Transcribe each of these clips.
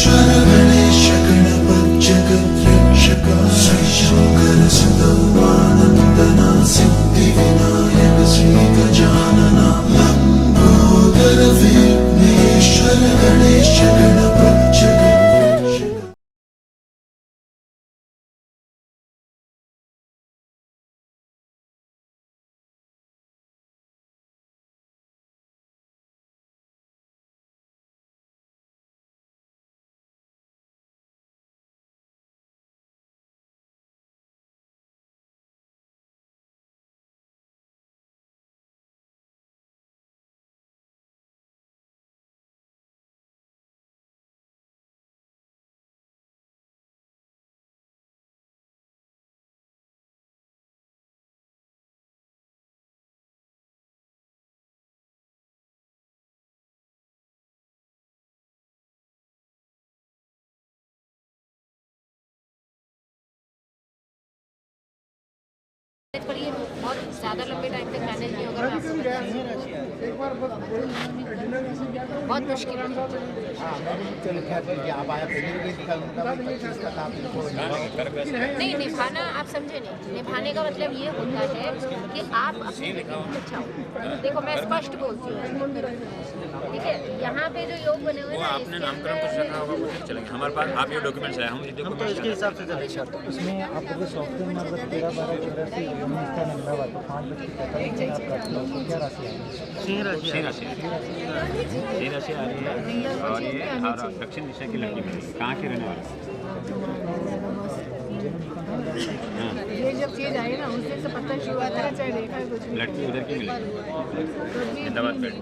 विघ्नेश्वर गणेश गणपत जगद्रक्षक श्रीशंकर सदानंदना सिद्धि विनायक श्री गजानना लंबोदर विघ्नेश्वर गणेश गणपत जगद्रक्षक। पर ये बहुत ज़्यादा लंबे टाइम तक मैनेज नहीं होगा। बहुत मुश्किल है। नहीं, निभाना आप समझे नहीं। निभाने का मतलब ये होता है कि आप अपने देखो, मैं स्पष्ट बोलती हूँ, ठीक है। यहाँ पे जो योग बने हुए हैं, आपने नामकरण कुछ रखा होगा, वो ठीक चलेंगे हमारे पास। आप ये डॉक्यूमेंट्स लाए, हम तो इसके हिसाब से चलेंगे। उसमें आपको सॉफ्टवेयर में 13-12 से इसका नंबर आता है 5 बजे तक आपका क्या राशि है? सिंह राशि आ रही है। और ये दक्षिण दिशा की लड़की मिलेगी। कहाँ के रहने वाले? ये जब चीज आई ना उससे तो पता शुरू हुआ था, चाहे देखा है कुछ लड़की उधर की मिलेगी, जिंदाबाद पेड़।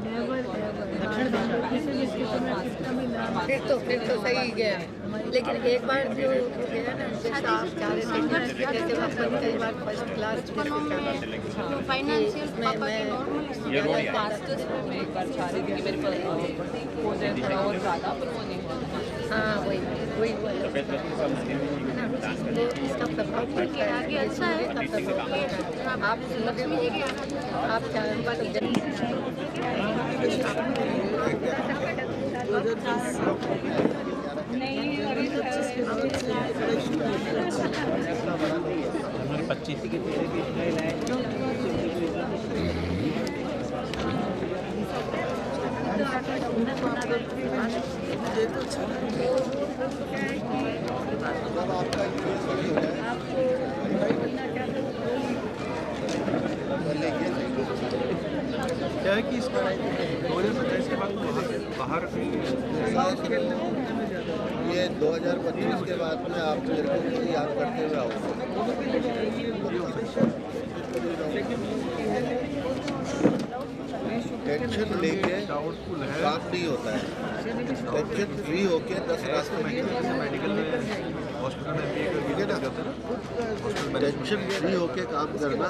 फिर तो सही गया, लेकिन एक बार जो गया ना, जैसे आप चाह रहे थे जैसे अपन कई बार फर्स्ट क्लास फाइनेंशियल मैं एक बार चाह रही थी कि मेरे पास हो जाए थोड़ा और ज़्यादा, पर वो नहीं हुआ। हाँ वही इसका प्रभाव पड़ता है आगे। अच्छा है, आप लक्ष्मी जी आप हमारे 25 के क्या है कि इसका 2027 के बाद बाहर ये 2025 के बाद में आप मेरे को याद करते हुए टेंशन लेके काम नहीं होता है। टेंशन फ्री होके 10 रास्ते मेडिकल हॉस्पिटल में ठीक है ना, टेंशन फ्री होके काम करना,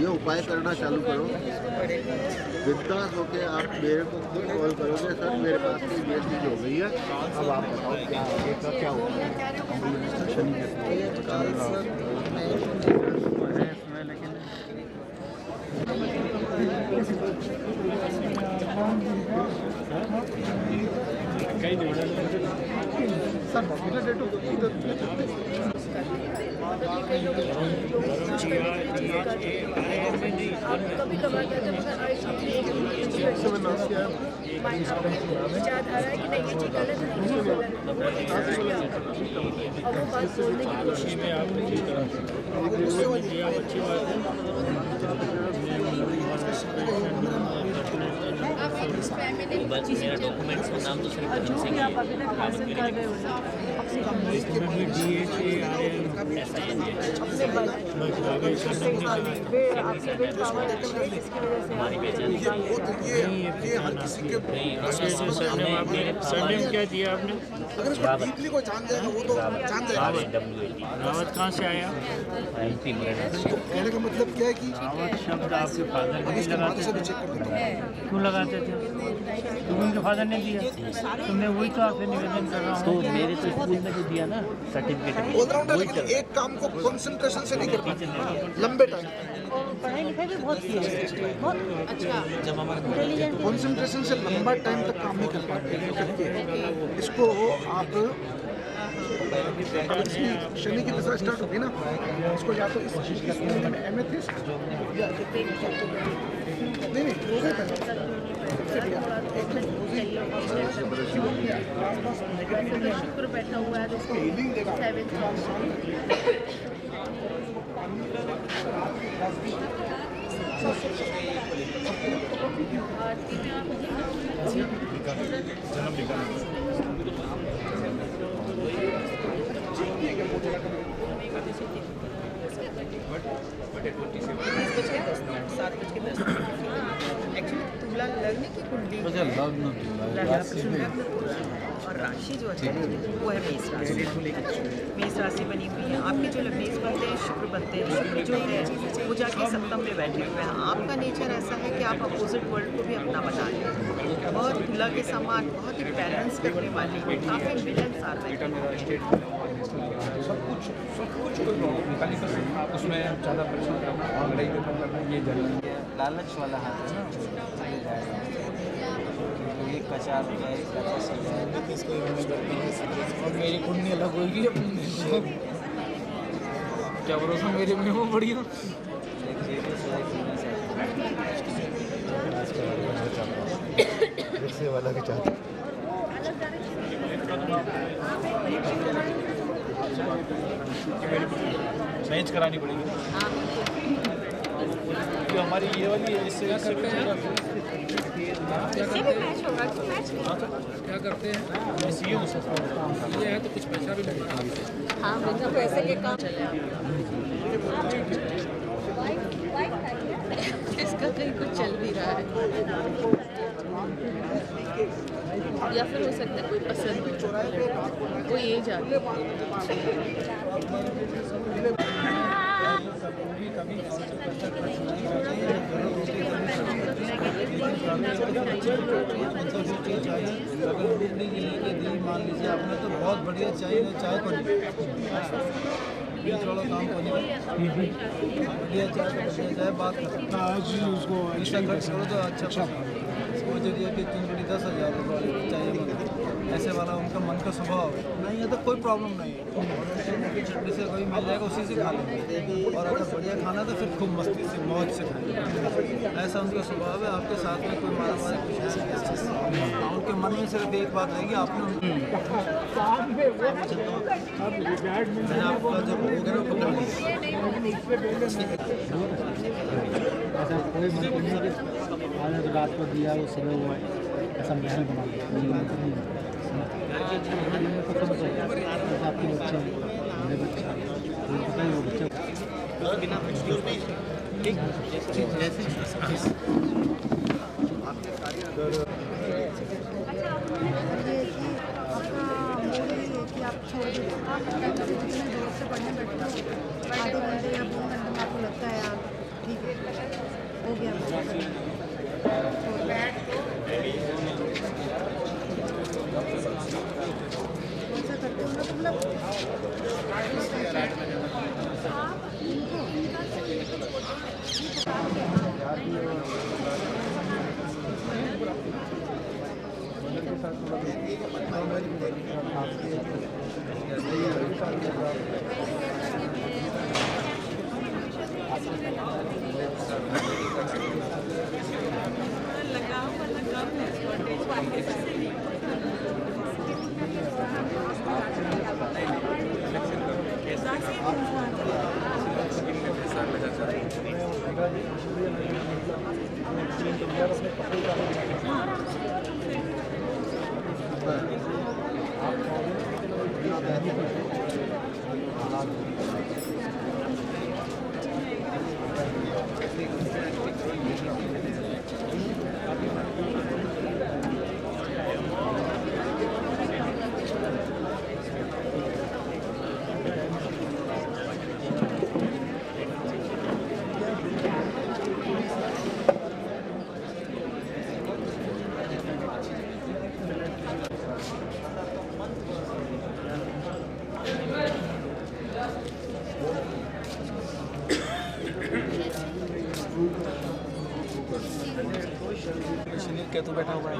ये उपाय करना चालू करो। बिंदास होके आप मेरे को खुद कॉल करोगे, सर मेरे पास की बेस्ती हो गई है, अब आप बताओ क्या आगे का क्या होगा। कभी कभार विचारधारा है कि नहीं ये चीज गलत है, और वो बात बोलने की कोशिश में मेरा डॉक्यूमेंट्स का नाम तो सिर्फ बच्चों से आप अभी तक हासिल कर रहे हो सरनेम क्या दिया आपने? रावत कहाँ से आया? कहने का मतलब क्या है कि रावत शब्द आपके फादर नहीं लगाते थे, क्यों लगाते थे? तुम उनके फादर ने दिया, तुमने वही तो आपसे निवेदन कर रहा हूँ। तो मेरे तो स्कूल में जो दिया ना सर्टिफिकेट, ऑलराउंडर, लेकिन एक काम को कंसंट्रेशन से नहीं करना लंबे टाइम। पढ़ाई लिखाई भी बहुत की है, बहुत अच्छा इंटेलिजेंट। कंसंट्रेशन से लंबा टाइम तक काम नहीं कर पाते इसको आप शनि की दशा स्टार्ट होगी ना, इसको या तो इस महीने में एमेथिस्ट या नहीं रोजे पहले शुक्र बैठा हुआ है तो हीलिंग देगा। एक्चुअली तुला लगने की कुंडली और राशि जो है वो है मेष राशि। मेष राशि बनी हुई है, आपके जो मेष बनते हैं शुक्र बनते हैं, शुक्र जो है वो जाके सप्तम में बैठे हुए हैं। आपका नेचर ऐसा है कि आप अपोजिट वर्ल्ड को भी अपना बना लें, बहुत तुला के समान बहुत ही बैलेंस करने वाली काफ़ी मिलनसार है। सब कुछ कोई प्रॉब्लम निकाली कर सकते हैं, उसमें ज़्यादा परेशान करना लड़ाई करना ये जरूरी है। लालच वाला हाथ है ना, चले जाएगा एक का 4 हो जाए, एक का 10 हो जाए, और मेरी कुंडली अलग होगी अपनी। क्या भरोसा मेरे में वो बढ़िया वाला के चाहते मैच करानी पड़ेगी तो हमारी ये वाली इससे क्या करते हैं, क्या करते हैं ये है तो कुछ पैसा भी लगता है। हाँ मतलब पैसे के काम चले इसका कहीं कुछ चल भी रहा है, या फिर हो सकता है कोई पसंद कोई ये जाते मान लीजिए आपने तो बहुत बढ़िया चाय को बीच वाला काम को नहीं बढ़िया चाय बात आज उसको पैसा खर्च करो तो अच्छा वो जरिए कि 3 बड़ी 10,000 रुपये चाहिए, ऐसे वाला उनका मन का स्वभाव है। नहीं है तो कोई प्रॉब्लम नहीं है, चटनी से कोई मिल जाएगा उसी से खा लेंगे, और अगर बढ़िया खाना तो फिर खूब मस्ती से मौज से खाएंगे, ऐसा उनका स्वभाव है। आपके साथ में कोई मारा मारे कुछ है, उनके मन में सिर्फ एक बात रहेगी, आपने आपका जो वगैरह पकड़ ऐसा कोई मतलब नहीं कि आज रात को दिया वो सुबह हुआ ऐसा महल बना दिया आपके बच्चे मेरे बच्चे पता ही वो बच्चे आप छोड़ दीजिए, जोर से पढ़ने बैठे आधे घंटे या 2 घंटे में आपको लगता है यार ठीक है हो गया। ऐसा करते हो ना शनि केतु बैठा हुआ है।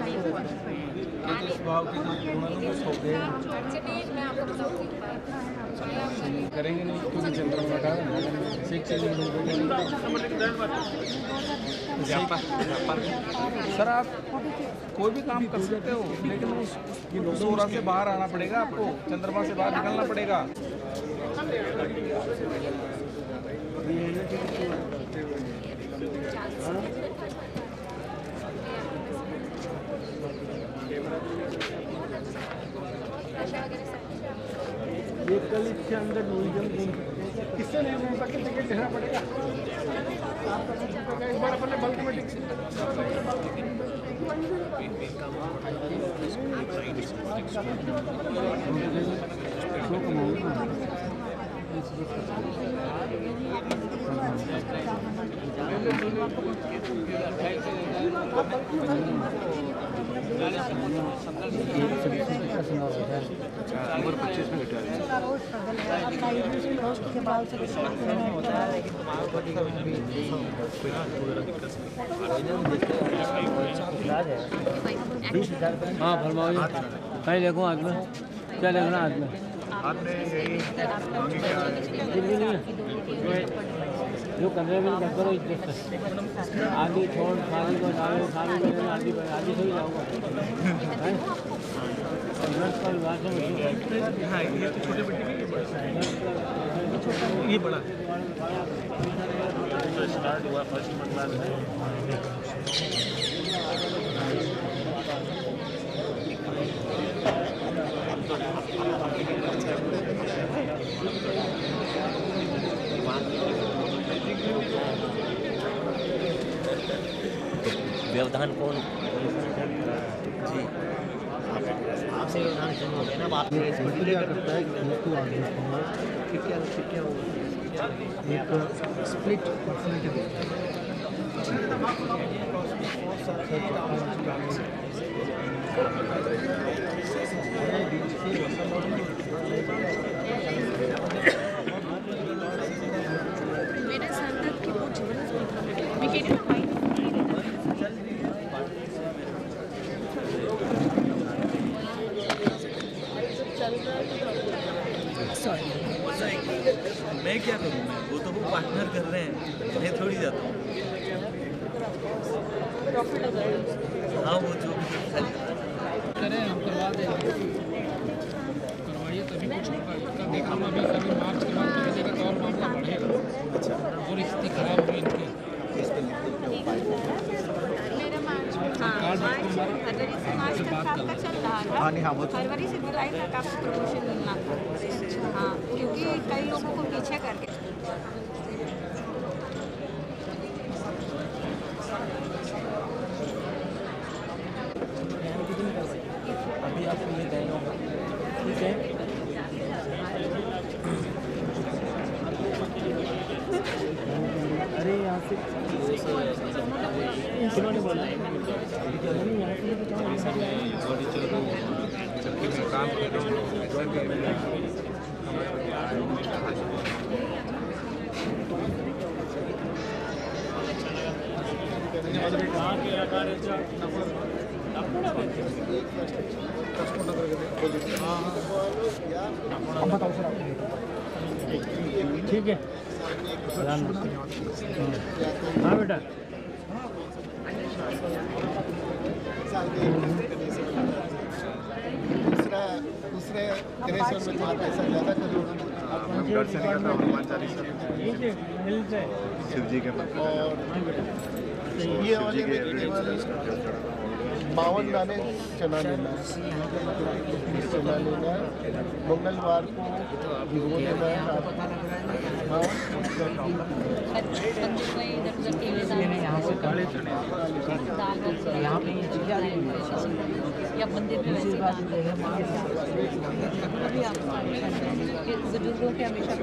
केतु इस भाव के जो गुणों को सौंप दे करेंगे नहीं क्योंकि चंद्रमा बैठा है सीख चलेंगे। सर आप कोई भी काम कर सकते हो लेकिन उस सोरा से बाहर आना पड़ेगा, आपको चंद्रमा से बाहर निकलना पड़ेगा। ये कल इसके अंदर म्यूजियम किससे नहीं घूम सकते, टिकट देना पड़ेगा। इस बार अपने बल्क में हाँ फरमाओ कहीं देखो हाथ में क्या देखना हाथ में आपने यही मांगी क्या जो करने में कर करो इज्जत से आगे छोड़ खाली को डाले खाली को आगे आगे से ही जाऊँगा हाँ ये तो छोटे बेटे ये बड़ा स्टार्ट हुआ फर्स्ट मतलब व्यवधान कौन जी आपसे व्यवधान शुरू हो गया ना बात में क्या करता है एक स्प्लिट पर्सनैलिटी मेरे संदर्भ की वो जीवन मैं क्या करूँ, वो तो वो पार्टनर कर रहे हैं, मैं थोड़ी जाता हूँ। हाँ वो जो करें हम करवा देंगे, करवाइए तभी कुछ होगा। इसका देखा मैं अभी कभी मार्च के बाद देखा तो और मामला बढ़ेगा और स्थिति खराब होगी इनकी। फरवरी से जुलाई तक आपको प्रमोशन मिलना था। हाँ क्योंकि कई लोगों को पीछे करके अभी आपको ये देना ठीक है। अरे यहाँ से इन्होंने बोला काम ठीक है। हाँ बेटा दूसरे गणेश में थोड़ा पैसा ज़्यादा खर्च घर से निकलता हनुमान चालीसा शिव जी के और ये वाले में केवल 52 दाने चना लेना है, चना लेना है। मंगलवार को भिगो देना है। यहाँ से काले चने यहाँ पे ये चीज़ें या मंदिर में वैसे बुजुर्गों के हमेशा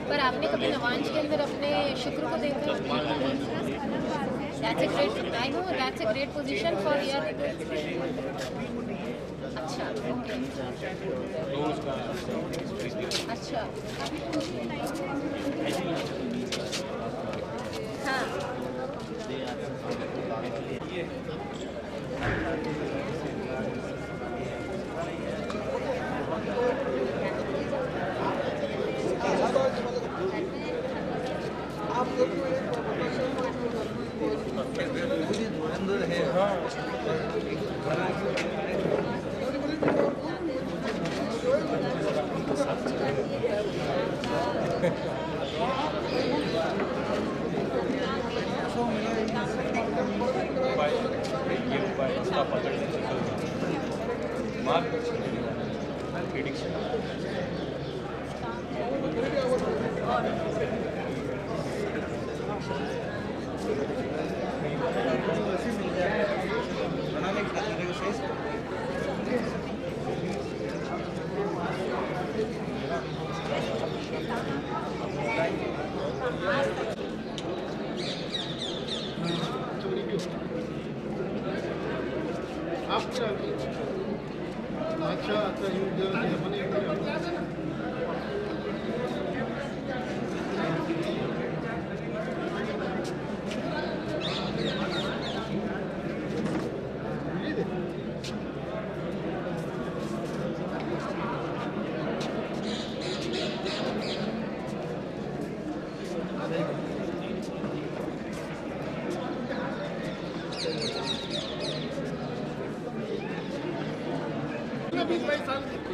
पर आपने कभी नवांश के अंदर अपने शुक्र को देखा? That's a great, I know that's a great position for your. अच्छा, okay. अच्छा, हाँ.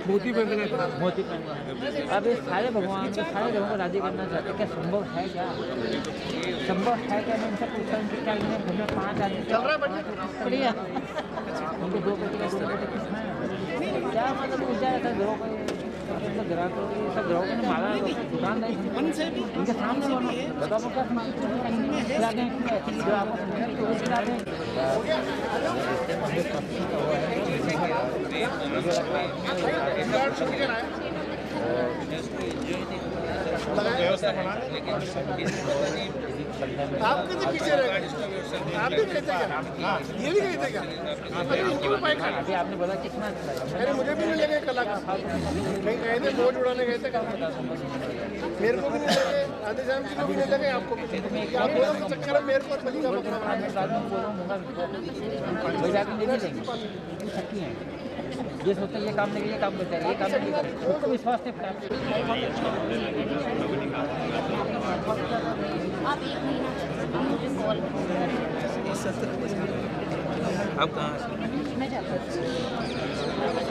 मोती पहन अब ये सारे भगवान को सारे लोगों को राजी करना चाहते हैं, क्या संभव है? क्या संभव है? क्या मैं उनसे पूछता हूँ क्या घर में 5 आदमी बढ़िया उनको 2 कोटी का 2 कोटी कितना है? क्या मतलब पूछ जाए ऐसा ग्रहों को ग्राहक सब ग्रहों ने मारा दुकान नहीं उनके सामने बताओ क्या आप कैसे पीछे रह गए? आप भी कहते क्या? ये भी कहते क्या? अभी आपने बोला कितना अच्छा है? अरे मुझे भी नहीं लगे कला का, कहीं गए थे बोझ उड़ाने गए थे, मेरे को भी नहीं लगे, राधे श्याम जी को भी नहीं लगे, आपको आप बोलो तो चक्कर है मेरे को बली का ये सोचते ये काम नहीं, ये काम करते हैं, ये काम नहीं करते, उसको विश्वास नहीं पड़ा। आप 1 महीना मुझे कॉल आप कहाँ से? मैं जाता हूँ,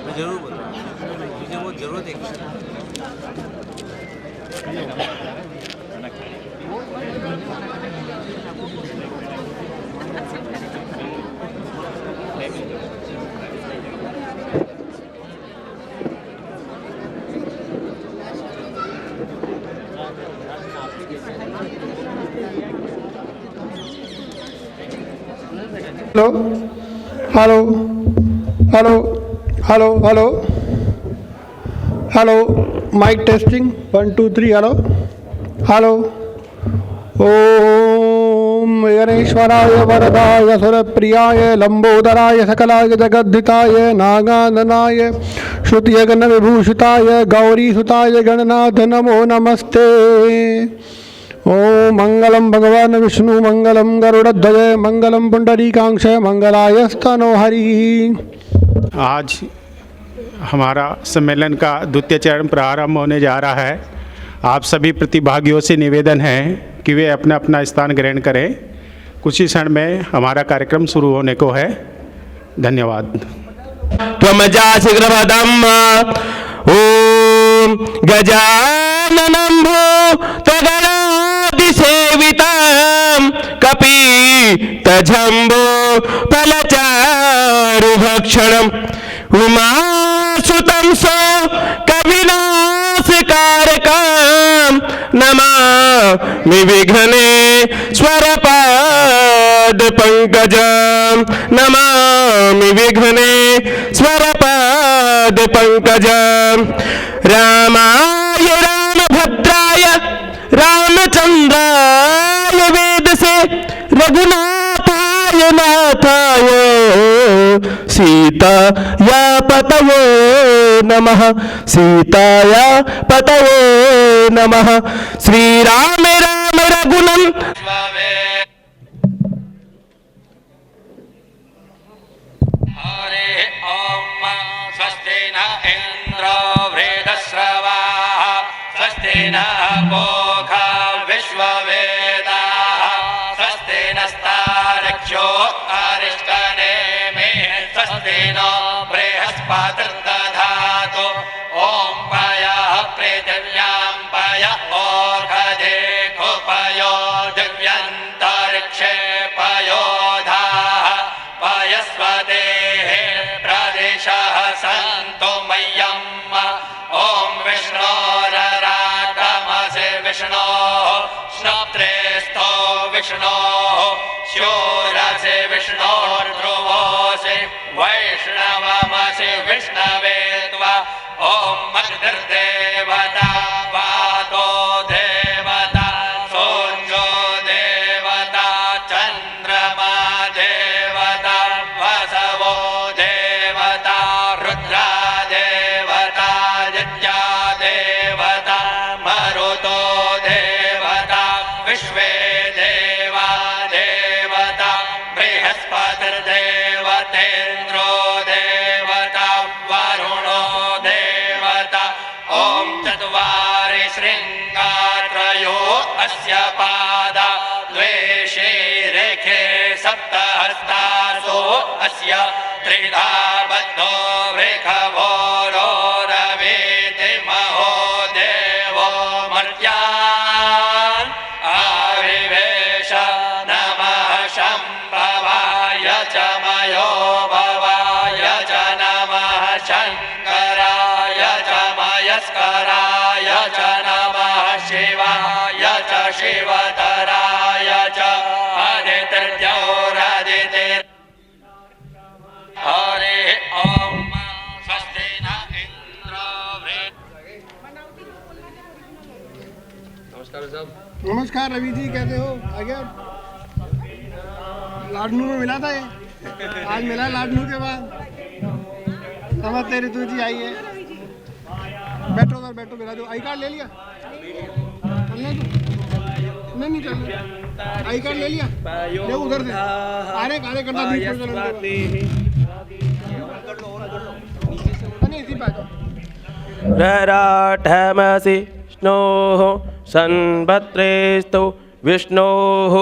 मैं जरूर बताऊँ, मुझे वो जरूरत है। Hello hello hello hello hello hello mike testing 1 2 3 hello hello Om गणेश्वराय वरदाय सुरप्रियाय लंबोदराय सकलाय जगद्धिताय नागाननाय श्रुतियगन विभूषिताय गौरीसुताय गणनाथ नमो नमस्ते। ओम मंगलम भगवान विष्णु मंगलम गरुड़ध्वज मंगलम पुंडरीकाक्ष मंगलायस्तनो हरि। आज हमारा सम्मेलन का द्वितीय चरण प्रारंभ होने जा रहा है। आप सभी प्रतिभागियों से निवेदन है कि वे अपना अपना स्थान ग्रहण करें। कुछ ही क्षण में हमारा कार्यक्रम शुरू होने को है। धन्यवाद। त्वमजा शीघ्रपदम् ओम गजाननं भूतगणादिसेवितं कपितजम्बो फलचारुभक्षणम् उमासुतं सो विघ्ने स्वरपाद पंकजं नमामि विघ्ने स्वरपाद पंकजं रामाय रामभद्राय रामचंद्राय वेदसे रघुनाथाय नाथाय सीताया पतये नमः सीताया पतये नमः श्री राम राम रघुनं स्वस्ति न इंद्रो वृद्धश्रवाः स्वस्ति न पूषा विश्ववेदाः स्वस्ति नस्तार्क्ष्यो अरिष्टनेमिः स्वस्ति नो बृहस्पतिर्दधातु ॐ पयः पृथिव्यां पय ओर्घजे कुपयो दिव्यन्तरिक्षे पयोधाः पयस्वदेः प्रदिशः सन्तु मह्यम् ॐ विष्णोरराटमसि विष्णोः श्रोत्रेस्थो विष्णोः शूरसि विष्णोर्ध्रुवोऽसि वैष्णवमसि विष्णवे त्वा ॐ अग्निर्देवता वातो देवता सूर्यो देवता चन्द्रमा देवता वसवो देवता रुद्रा देवता यज्ञा देवता मरुतो देवता विश्वे देवा देवता बृहस्पतिर्देवतेन्द्रो देवता वरुणो देवता ॐ चत्वारि शृङ्गात्रयो अस्य पादा द्वे शीरेखे सप्तहस्तासो अस्य त्रिधा बद्धो वृषभोरो रवीति महो देवो मर्त्यान् आविवेश नमः शम्भवाय च मयो भवाय च नमः शङ्कराय च मयस्कराय च नमः शिवाय च शिवतराय च आदित्यौरादितिर हरे ॐ स्वस्ति न इंद्रो नमस्कार साहब। नमस्कार रवि जी, कैसे हो? आ गया लाडनू में मिला था ये, आज मिला लाडनू के बाद। नमस्ते ऋतु जी, आइए बैठो सर, बैठो। मेरा जो आई कार्ड ले लिया, चलने दो। नहीं चलना, आई कार्ड ले लिया, ले उधर से आरे करता बीच में चलने दो। नहीं इसी पे रराठमसि विष्णोः सन्भद्रेस्तु विष्णोः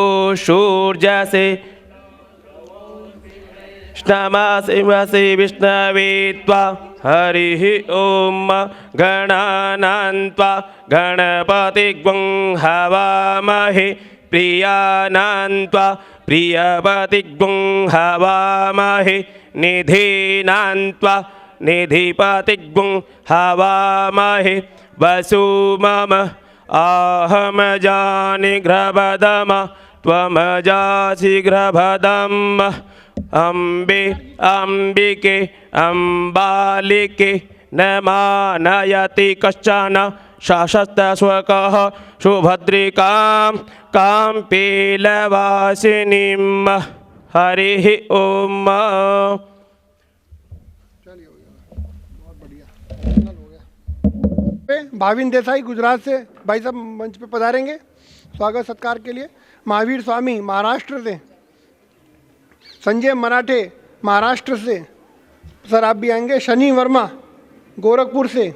सूर्यसे नमसि विष्णवे त्वा हरिः ॐ गणानां त्वा गणपतिग्ं हवामहे प्रियानां त्वा प्रियपतिग्ं हवामहे निधीनां त्वा निधिपतिग्ं हवामहे वसु मम आहम जानि घ्रभदम त्वमजासि घ्रभदम् अम्बे अम्बिके अम्बालिके न मानयति कश्चन शाशस्तस्वकः सुभद्रिकां काम्पीलवासिनीं हरिः ॐ। भाविन देसाई गुजरात से भाई साहब मंच पे पधारेंगे स्वागत सत्कार के लिए। महावीर स्वामी महाराष्ट्र से, संजय मराठे महाराष्ट्र से, सर आप भी आएंगे। शनि वर्मा गोरखपुर से,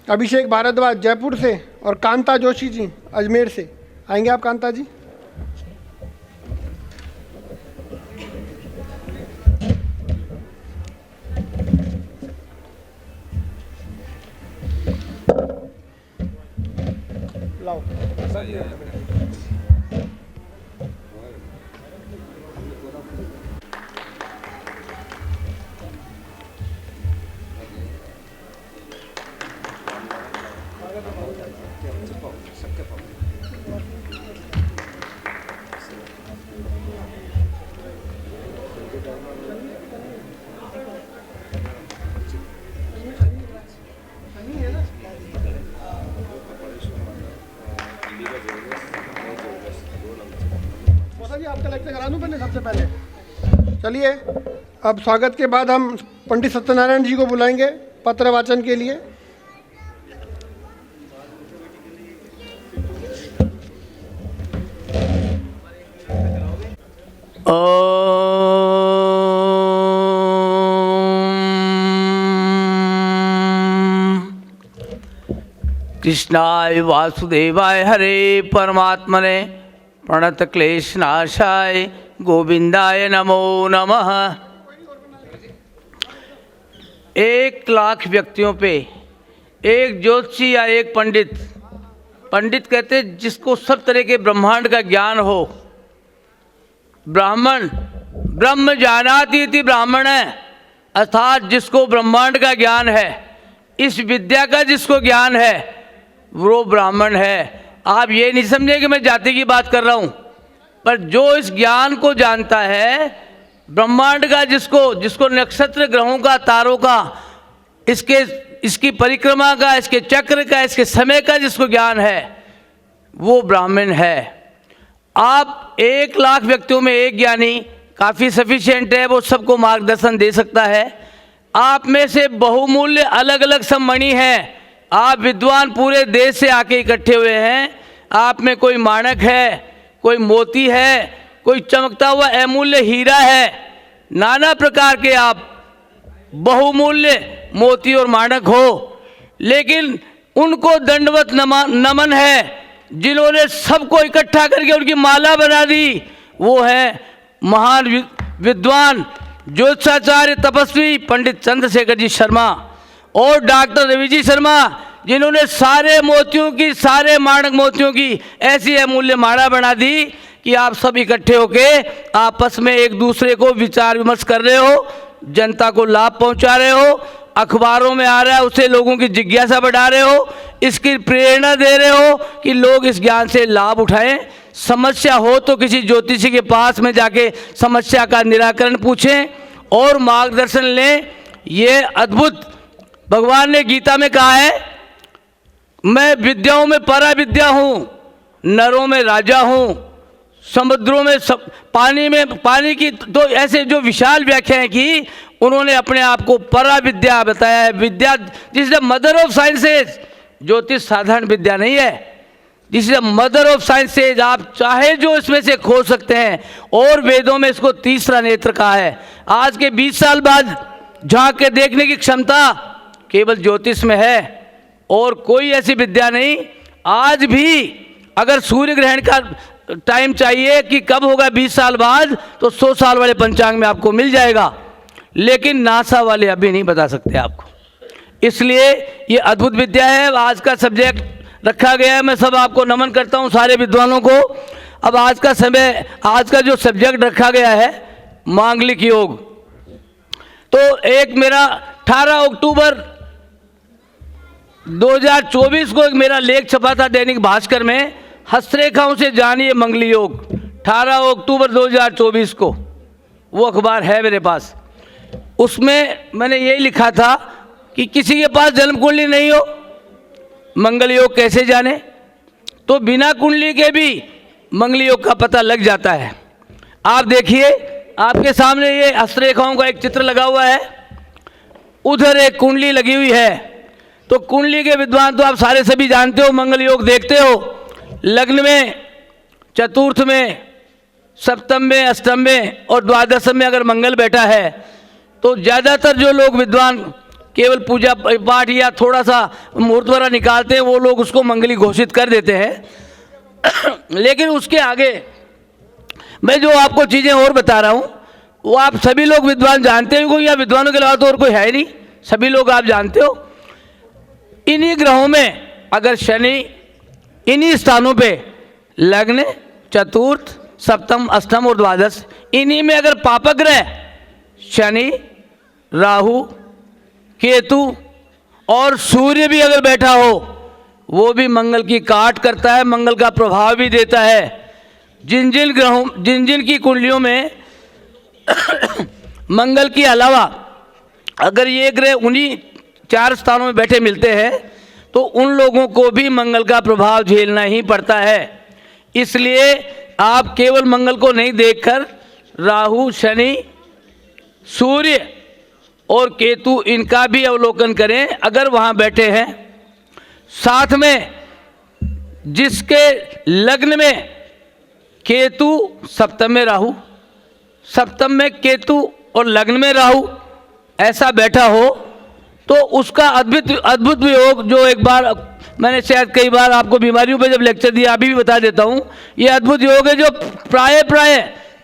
अभिषेक भारद्वाज जयपुर से और कांता जोशी जी अजमेर से। आएंगे आप कांता जी? लाओ मौसा जी आपका लेक्चर करा दूं पहले, सबसे पहले चलिए। अब स्वागत के बाद हम पंडित सत्यनारायण जी को बुलाएंगे पत्र वाचन के लिए। कृष्णाय वासुदेवाय हरे परमात्मने प्रणत क्लेशनाशाय गोविंदाय नमो नमः। 1,00,000 व्यक्तियों पे एक ज्योतिषी या एक पंडित, पंडित कहते जिसको सब तरह के ब्रह्मांड का ज्ञान हो, ब्राह्मण ब्रह्म जानाति इति ब्राह्मण है, अर्थात जिसको ब्रह्मांड का ज्ञान है, इस विद्या का जिसको ज्ञान है वो ब्राह्मण है। आप ये नहीं समझे कि मैं जाति की बात कर रहा हूँ, पर जो इस ज्ञान को जानता है, ब्रह्मांड का जिसको नक्षत्र ग्रहों का, तारों का, इसकी परिक्रमा का, इसके चक्र का, इसके समय का जिसको ज्ञान है वो ब्राह्मण है। आप 1,00,000 व्यक्तियों में एक ज्ञानी काफ़ी सफिशिएंट है, वो सबको मार्गदर्शन दे सकता है। आप में से बहुमूल्य अलग अलग सब मणि हैं, आप विद्वान पूरे देश से आके इकट्ठे हुए हैं। आप में कोई माणक है, कोई मोती है, कोई चमकता हुआ अमूल्य हीरा है, नाना प्रकार के आप बहुमूल्य मोती और माणक हो, लेकिन उनको दंडवत नमन है जिन्होंने सबको इकट्ठा करके उनकी माला बना दी। वो है महान विद्वान ज्योतिषाचार्य तपस्वी पंडित चंद्रशेखर जी शर्मा और डॉक्टर रवि जी शर्मा, जिन्होंने सारे मोतियों की, सारे माणक मोतियों की ऐसी अमूल्य माला बना दी कि आप सब इकट्ठे होके आपस में एक दूसरे को विचार विमर्श कर रहे हो, जनता को लाभ पहुंचा रहे हो, अखबारों में आ रहा है उससे लोगों की जिज्ञासा बढ़ा रहे हो, इसकी प्रेरणा दे रहे हो कि लोग इस ज्ञान से लाभ उठाएं। समस्या हो तो किसी ज्योतिषी के पास में जाके समस्या का निराकरण पूछें और मार्गदर्शन लें। ये अद्भुत भगवान ने गीता में कहा है, मैं विद्याओं में परा विद्या हूँ, नरों में राजा हूँ, समुद्रों में पानी की तो ऐसे जो विशाल व्याख्याएं की, उन्होंने अपने आप को परा विद्या बताया है। विद्या जिसे मदर ऑफ साइंसेज, ज्योतिष साधारण विद्या नहीं है, जिसे मदर ऑफ साइंसेज, आप चाहे जो इसमें से खोज सकते हैं। और वेदों में इसको तीसरा नेत्र कहा है। आज के 20 साल बाद झांक के देखने की क्षमता केवल ज्योतिष में है और कोई ऐसी विद्या नहीं। आज भी अगर सूर्य ग्रहण का टाइम चाहिए कि कब होगा 20 साल बाद, तो 100 साल वाले पंचांग में आपको मिल जाएगा, लेकिन नासा वाले अभी नहीं बता सकते आपको। इसलिए ये अद्भुत विद्या है। आज का सब्जेक्ट रखा गया है, मैं सब आपको नमन करता हूँ, सारे विद्वानों को। अब आज का जो सब्जेक्ट रखा गया है मांगलिक योग, तो एक मेरा 18 अक्टूबर 2024 को एक मेरा लेख छपा था दैनिक भास्कर में, हस्तरेखाओं से जानिए मंगली योग, 18 अक्टूबर 2024 को, वो अखबार है मेरे पास। उसमें मैंने यही लिखा था कि किसी के पास जन्म कुंडली नहीं हो, मंगल योग कैसे जाने, तो बिना कुंडली के भी मंगल योग का पता लग जाता है। आप देखिए, आपके सामने ये हस्तरेखाओं का एक चित्र लगा हुआ है, उधर एक कुंडली लगी हुई है। तो कुंडली के विद्वान तो आप सारे सभी जानते हो, मंगल योग देखते हो। लग्न में, चतुर्थ में, सप्तम में, अष्टम में और द्वादश में अगर मंगल बैठा है, तो ज़्यादातर जो लोग विद्वान केवल पूजा पाठ या थोड़ा सा मुहूर्त वगैरह निकालते हैं, वो लोग उसको मंगली घोषित कर देते हैं। लेकिन उसके आगे मैं जो आपको चीज़ें और बता रहा हूँ, वो आप सभी लोग विद्वान जानते हो, या विद्वानों के अलावा तो और कोई है नहीं, सभी लोग आप जानते हो। इन्हीं ग्रहों में अगर शनि इन्हीं स्थानों पे लग्न, चतुर्थ, सप्तम, अष्टम और द्वादश, इन्हीं में अगर पापक ग्रह शनि, राहु, केतु और सूर्य भी अगर बैठा हो, वो भी मंगल की काट करता है, मंगल का प्रभाव भी देता है। जिन जिन की कुंडलियों में मंगल के अलावा अगर ये ग्रह उन्हीं 4 स्थानों में बैठे मिलते हैं तो उन लोगों को भी मंगल का प्रभाव झेलना ही पड़ता है। इसलिए आप केवल मंगल को नहीं देखकर राहु, शनि, सूर्य और केतु इनका भी अवलोकन करें अगर वहाँ बैठे हैं। साथ में जिसके लग्न में केतु, सप्तम में राहु, सप्तम में केतु और लग्न में राहु ऐसा बैठा हो तो उसका अद्भुत योग, जो एक बार मैंने शायद कई बार आपको बीमारियों पे जब लेक्चर दिया, अभी भी बता देता हूँ, ये अद्भुत योग है जो प्राय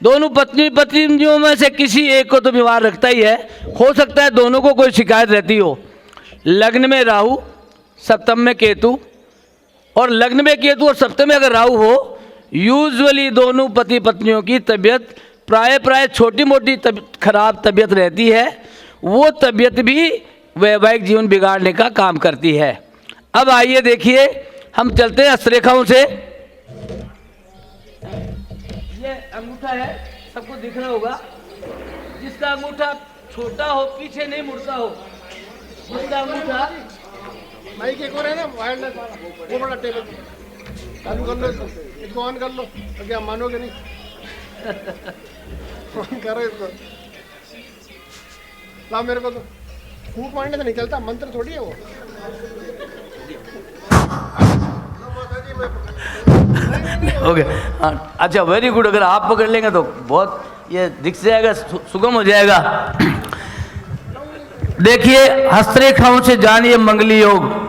दोनों पत्नियों में से किसी एक को तो बीमार रखता ही है। हो सकता है दोनों को कोई शिकायत रहती हो। लग्न में राहु, सप्तम में केतु, और लग्न में केतु और सप्तम में अगर राहु हो, यूजुअली दोनों पति पत्नियों की तबीयत प्राय छोटी मोटी खराब तबीयत रहती है। वो तबीयत भी वैवाहिक जीवन बिगाड़ने का काम करती है। अब आइए देखिए, हम चलते हैं हस्तरेखाओं से। ये अंगूठा है, सबको दिख रहा होगा। जिसका अंगूठा छोटा हो, पीछे नहीं मुड़ता हो, जिसका अंगूठा माइक एक और है ना, वायरलेस वाला, वो बड़ा टेबल चालू कर लो, इसको ऑन कर लो, तो क्या मानोगे नहीं? ऑन करो इसको। ला मेरे को तो फूक मारने से नहीं चलता, मंत्र थोड़ी है वो। ओके, अच्छा, वेरी गुड। अगर आप पकड़ लेंगे तो बहुत ये दिख जाएगा, सुगम हो जाएगा। देखिए, हस्तरेखाओं से जानिए मंगली योग।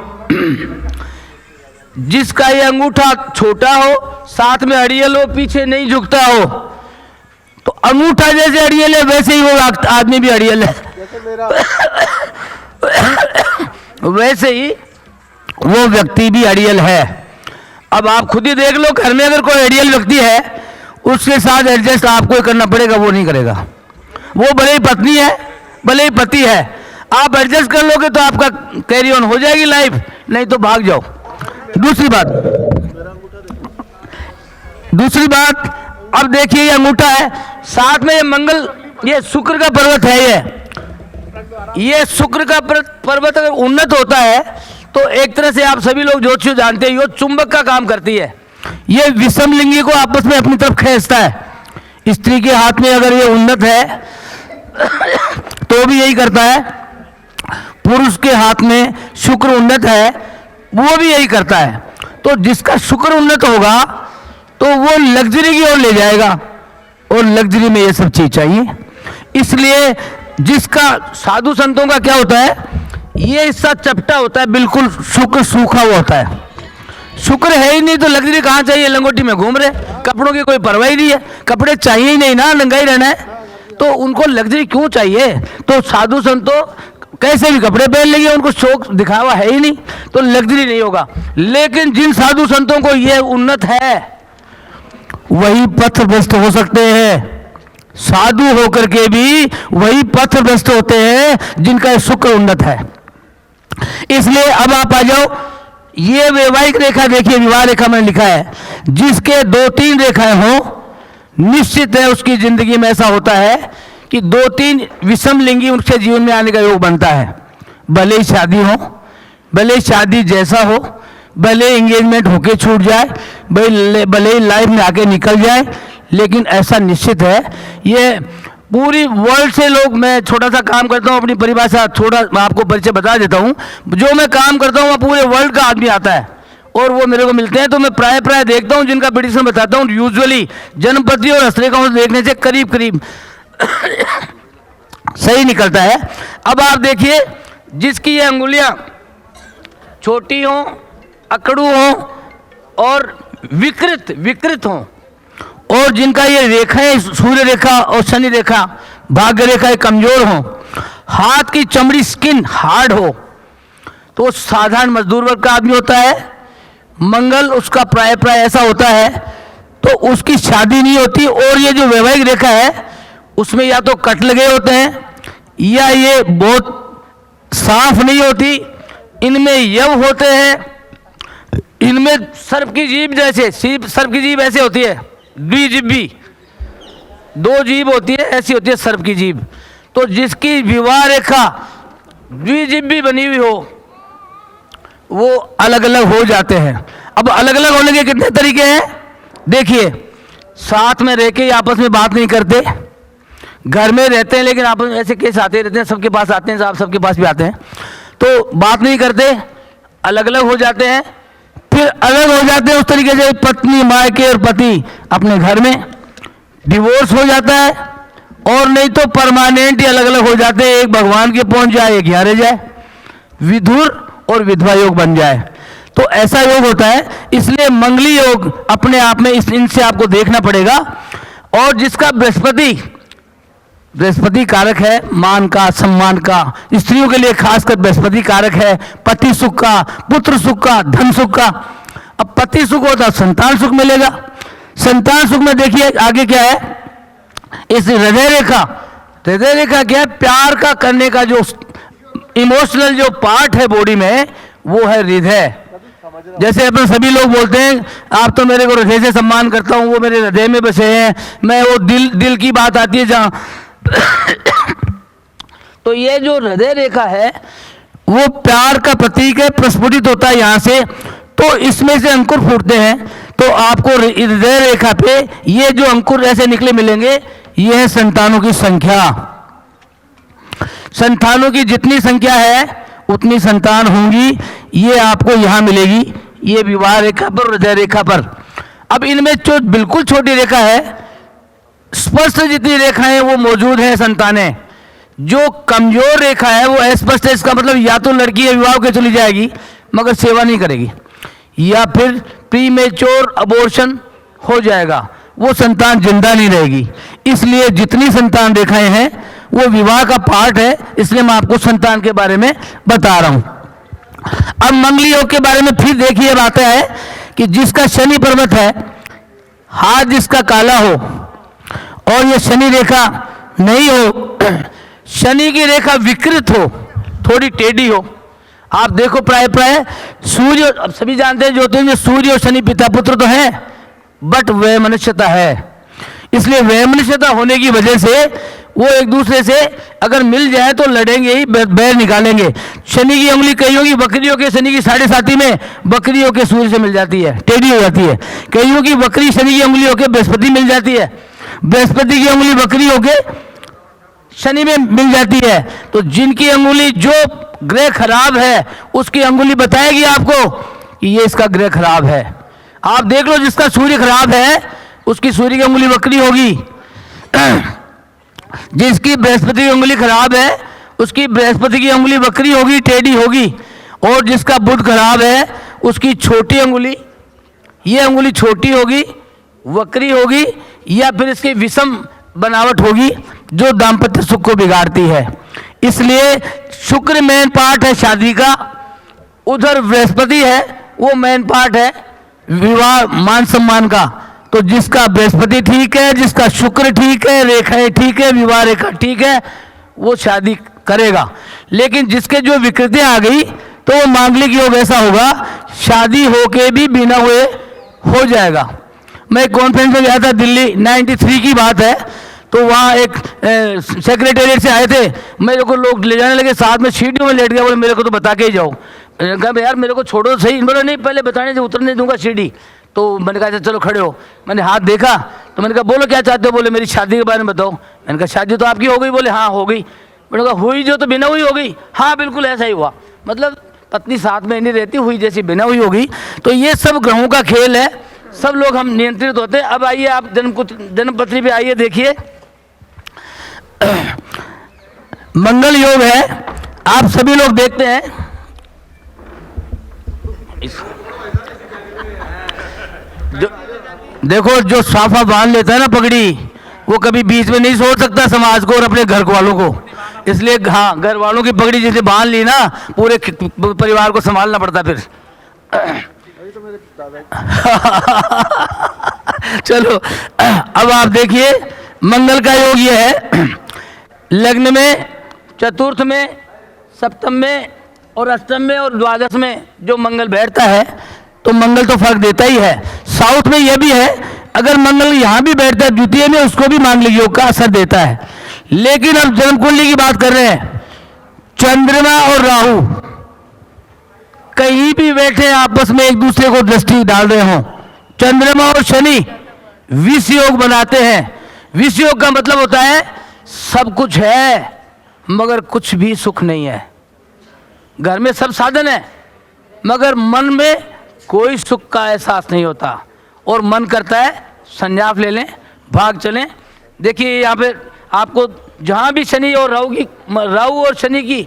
जिसका ये अंगूठा छोटा हो, साथ में अड़ियल हो, पीछे नहीं झुकता हो, तो अंगूठा जैसे अड़ियल है वैसे ही वो आदमी भी अड़ियल है, वैसे ही वो व्यक्ति भी अड़ियल है। अब आप खुद ही देख लो, घर में अगर कोई अड़ियल व्यक्ति है, उसके साथ एडजस्ट आपको करना पड़ेगा, वो नहीं करेगा। वो भले ही पत्नी है, भले ही पति है, आप एडजस्ट कर लोगे तो आपका कैरी ऑन हो जाएगी लाइफ, नहीं तो भाग जाओ। दूसरी बात, अब देखिए, ये अंगूठा है, साथ में ये मंगल, ये शुक्र का पर्वत है। ये शुक्र का पर्वत अगर उन्नत होता है तो एक तरह से आप सभी लोग ज्योतिष जानते हैं, ये चुंबक का काम करती है। ये विषम लिंगी को आपस में अपनी तरफ खींचता है। स्त्री के हाथ में अगर ये उन्नत है तो भी यही करता है, पुरुष के हाथ में शुक्र उन्नत है, वो भी यही करता है। तो जिसका शुक्र उन्नत होगा तो वो लग्जरी की ओर ले जाएगा, और लग्जरी में ये सब चीज चाहिए। इसलिए जिसका, साधु संतों का क्या होता है, ये हिस्सा चपटा होता है, बिल्कुल शुक्र सूखा हुआ होता है। शुक्र है ही नहीं तो लग्जरी कहाँ चाहिए? लंगोटी में घूम रहे, कपड़ों की कोई परवाह ही नहीं है, कपड़े चाहिए ही नहीं ना, नंगा ही रहना है, तो उनको लग्जरी क्यों चाहिए? तो साधु संतों कैसे भी कपड़े पहन लेंगे, उनको शौक दिखावा है ही नहीं, तो लग्जरी नहीं होगा। लेकिन जिन साधु संतों को ये उन्नत है वही पथभ्रष्ट हो सकते हैं। साधु होकर के भी वही पथभ्रष्ट होते हैं जिनका शुक्र उन्नत है। इसलिए अब आप आ जाओ, ये वैवाहिक रेखा देखिए, विवाह रेखा में लिखा है, जिसके 2-3 रेखाएं हो, निश्चित है उसकी जिंदगी में ऐसा होता है कि 2-3 विषम लिंगी उसके जीवन में आने का योग बनता है। भले ही शादी हो, भले ही शादी जैसा हो, भले एंगेजमेंट होके छूट जाए, भले ही लाइफ में आके निकल जाए, लेकिन ऐसा निश्चित है। ये पूरी वर्ल्ड से लोग, मैं छोटा सा काम करता हूँ, अपनी परिभाषा छोटा आपको परिचय बता देता हूँ। जो मैं काम करता हूँ वहाँ पूरे वर्ल्ड का आदमी आता है और वो मेरे को मिलते हैं, तो मैं प्राय देखता हूँ, जिनका प्रेडिक्शन बताता हूँ। यूजुअली जन्मपति और हस्तरेखाओं से देखने से करीब सही निकलता है। अब आप देखिए, जिसकी ये अंगुलियां छोटी हों, अकड़ू हों और विकृत हों, और जिनका ये रेखाएं, सूर्य रेखा और शनि रेखा, भाग्य रेखाएं कमजोर हों, हाथ की चमड़ी स्किन हार्ड हो, तो साधारण मजदूर वर्ग का आदमी होता है। मंगल उसका प्राय ऐसा होता है तो उसकी शादी नहीं होती। और ये जो वैवाहिक रेखा है उसमें या तो कट लगे होते हैं या ये बहुत साफ नहीं होती, इनमें यव होते हैं, इनमें सर्प की जीभ जैसे सर्प की जीभ ऐसे होती है, द्विजिह्वी, 2 जीभ होती है, ऐसी होती है सर्प की जीभ। तो जिसकी विवाह रेखा द्विजिह्वी बनी हुई हो वो अलग अलग हो जाते हैं। अब अलग अलग होने के कितने तरीके हैं देखिए, साथ में रह के आपस में बात नहीं करते, घर में रहते हैं लेकिन आपस में ऐसे केस आते रहते हैं, सबके पास आते हैं, आप सबके पास भी आते हैं, तो बात नहीं करते, अलग अलग हो जाते हैं। फिर अलग हो जाते हैं उस तरीके से पत्नी मायके और पति अपने घर में, डिवोर्स हो जाता है, और नहीं तो परमानेंट ही अलग अलग हो जाते हैं, एक भगवान के पहुंच जाए, एक यहाँ रह जाए, विधुर और विधवा योग बन जाए। तो ऐसा योग होता है, इसलिए मंगली योग अपने आप में इनसे आपको देखना पड़ेगा। और जिसका बृहस्पति कारक है मान का, सम्मान का, स्त्रियों के लिए खासकर बृहस्पति कारक है, पति सुख का, पुत्र सुख का, धन सुख का। अब पति सुख होता संतान सुख मिलेगा। संतान सुख में देखिए आगे क्या है, इस हृदय रेखा क्या है, प्यार का करने का जो इमोशनल जो पार्ट है बॉडी में वो है हृदय। जैसे अपन सभी लोग बोलते हैं आप तो मेरे को हृदय से सम्मान करता हूँ, वो मेरे हृदय में बसे हैं, मैं वो दिल की बात आती है जहाँ तो ये जो हृदय रेखा है वो प्यार का प्रतीक है, प्रस्फुटित होता है यहाँ से, तो इसमें से अंकुर फूटते हैं। तो आपको हृदय रेखा पे ये जो अंकुर ऐसे निकले मिलेंगे, ये है संतानों की संख्या। संतानों की जितनी संख्या है उतनी संतान होंगी, ये आपको यहाँ मिलेगी, ये विवाह रेखा पर, हृदय रेखा पर। अब इनमें जो बिल्कुल छोटी रेखा है, स्पष्ट जितनी रेखाएं वो मौजूद हैं संतानें, जो कमजोर रेखा है वो अस्पष्ट है। इसका मतलब या तो लड़की है विवाह के चली जाएगी मगर सेवा नहीं करेगी, या फिर प्रीमेच्योर अबॉर्शन हो जाएगा, वो संतान जिंदा नहीं रहेगी। इसलिए जितनी संतान रेखाएं हैं वो विवाह का पार्ट है, इसलिए मैं आपको संतान के बारे में बता रहा हूं। अब मंगली योग के बारे में फिर देखिए बात है कि जिसका शनि पर्वत है, हाथ जिसका काला हो और ये शनि रेखा नहीं हो, शनि की रेखा विकृत हो, थोड़ी टेढ़ी हो। आप देखो प्राय सूर्य, अब सभी जानते हैं ज्योतिष में सूर्य और शनि पिता पुत्र तो है, बट वह मनुष्यता है। इसलिए वह मनुष्यता होने की वजह से वो एक दूसरे से अगर मिल जाए तो लड़ेंगे ही, बैर निकालेंगे। शनि की उंगली कईयों की बकरियों के शनि की 7.5 में बकरियों के सूर्य से मिल जाती है, टेढ़ी हो जाती है। कईयों की बकरी शनि की उंगली होकर बृहस्पति मिल जाती है, बृहस्पति की उंगली बकरी होकर शनि में मिल जाती है। तो जिनकी अंगुली जो ग्रह खराब है उसकी अंगुली बताएगी आपको कि ये इसका ग्रह खराब है। आप देख लो, जिसका सूर्य खराब है उसकी सूर्य की अंगुली बकरी होगी, जिसकी बृहस्पति की उंगली खराब है उसकी बृहस्पति की उंगली बकरी होगी, टेढ़ी होगी। और जिसका बुध खराब है उसकी छोटी अंगुली, ये अंगुली छोटी होगी, वक्री होगी, या फिर इसकी विषम बनावट होगी जो दाम्पत्य सुख को बिगाड़ती है। इसलिए शुक्र मेन पार्ट है शादी का, उधर बृहस्पति है वो मेन पार्ट है विवाह मान सम्मान का। तो जिसका बृहस्पति ठीक है, जिसका शुक्र ठीक है, रेखाएं ठीक है, विवाह रेखा ठीक है, वो शादी करेगा। लेकिन जिसके जो विकृतियां आ गई तो वो मांगलिक योग ऐसा होगा, शादी होके भी बिना हुए हो जाएगा। मैं कॉन्फ्रेंस में गया था दिल्ली, 93 की बात है, तो वहाँ एक सेक्रेटेरिएट से आए थे, मेरे को लोग ले जाने लगे, साथ में सीढ़ियों में लेट गया, बोले मेरे को तो बता के ही जाओ। मैंने कहा यार मेरे को छोड़ो सही, बोले नहीं पहले बताने से उतरने दूंगा सीढ़ी। तो मैंने कहा चलो खड़े हो, मैंने हाथ देखा तो मैंने कहा बोलो क्या चाहते हो, बोले मेरी शादी के बारे में बताओ। मैंने कहा शादी तो आपकी हो गई, बोले हाँ हो गई। मैंने कहा हुई जो तो बिना हुई हो गई, हाँ बिल्कुल ऐसा ही हुआ, मतलब पत्नी साथ में नहीं रहती, हुई जैसी बिना हुई होगी। तो ये सब ग्रहों का खेल है, सब लोग हम नियंत्रित होते हैं। अब आइए आप जन्मपत्री पे आइए, देखिए मंगल योग है, आप सभी लोग देखते हैं। देखो जो साफा बांध लेता है ना पगड़ी, वो कभी बीच में नहीं छोड़ सकता समाज को और अपने घर वालों को। इसलिए हाँ, घर वालों की पगड़ी जिसे बांध ली ना, पूरे परिवार को संभालना पड़ता फिर। चलो अब आप देखिए मंगल का योग ये है, लग्न में, चतुर्थ में, सप्तम में और अष्टम में और द्वादश में जो मंगल बैठता है, तो मंगल तो फर्क देता ही है। साउथ में यह भी है, अगर मंगल यहाँ भी बैठता है द्वितीय में, उसको भी मांगलिक योग का असर देता है। लेकिन अब जन्म कुंडली की बात कर रहे हैं, चंद्रमा और राहु कहीं भी बैठे आपस में एक दूसरे को दृष्टि डाल रहे हों, चंद्रमा और शनि विष योग बनाते हैं। विष योग का मतलब होता है सब कुछ है मगर कुछ भी सुख नहीं है। घर में सब साधन है मगर मन में कोई सुख का एहसास नहीं होता और मन करता है संन्यास ले लें, भाग चलें। देखिए यहाँ पे आपको जहाँ भी शनि और राहु और शनि की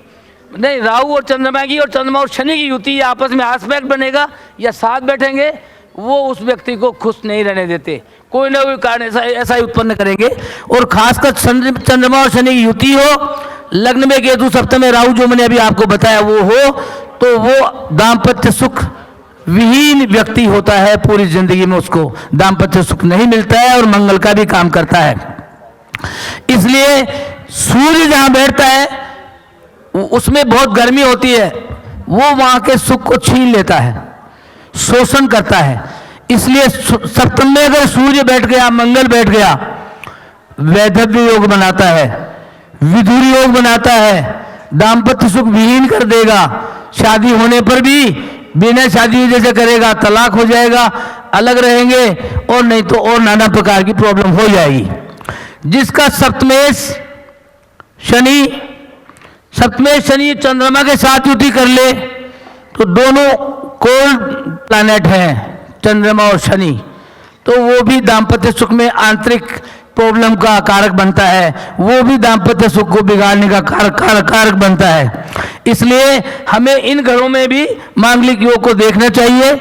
नहीं, राहु और चंद्रमा की और चंद्रमा और शनि की युति आपस में आस्पेक्ट बनेगा या साथ बैठेंगे, वो उस व्यक्ति को खुश नहीं रहने देते, कोई ना कोई कारण ऐसा ही उत्पन्न करेंगे। और खासकर चंद्रमा और शनि की युति हो, लग्न में केतु सप्तम में राहु जो मैंने अभी आपको बताया वो हो, तो वो दाम्पत्य सुख विहीन व्यक्ति होता है। पूरी जिंदगी में उसको दाम्पत्य सुख नहीं मिलता है और मंगल का भी काम करता है। इसलिए सूर्य जहां बैठता है उसमें बहुत गर्मी होती है, वो वहां के सुख को छीन लेता है, शोषण करता है। इसलिए सप्तम में अगर सूर्य बैठ गया, मंगल बैठ गया, वैधव्य योग बनाता है, विधुर योग बनाता है, दाम्पत्य सुख विहीन कर देगा। शादी होने पर भी बिना शादी जैसे करेगा, तलाक हो जाएगा, अलग रहेंगे और नहीं तो और नाना प्रकार की प्रॉब्लम हो जाएगी। जिसका सप्तमेश शनि चंद्रमा के साथ युति कर ले तो दोनों कोल्ड प्लैनेट हैं चंद्रमा और शनि, तो वो भी दाम्पत्य सुख में आंतरिक प्रॉब्लम का कारक बनता है, वो भी दाम्पत्य सुख को बिगाड़ने का कारक बनता है। इसलिए हमें इन घरों में भी मांगलिक योग को देखना चाहिए,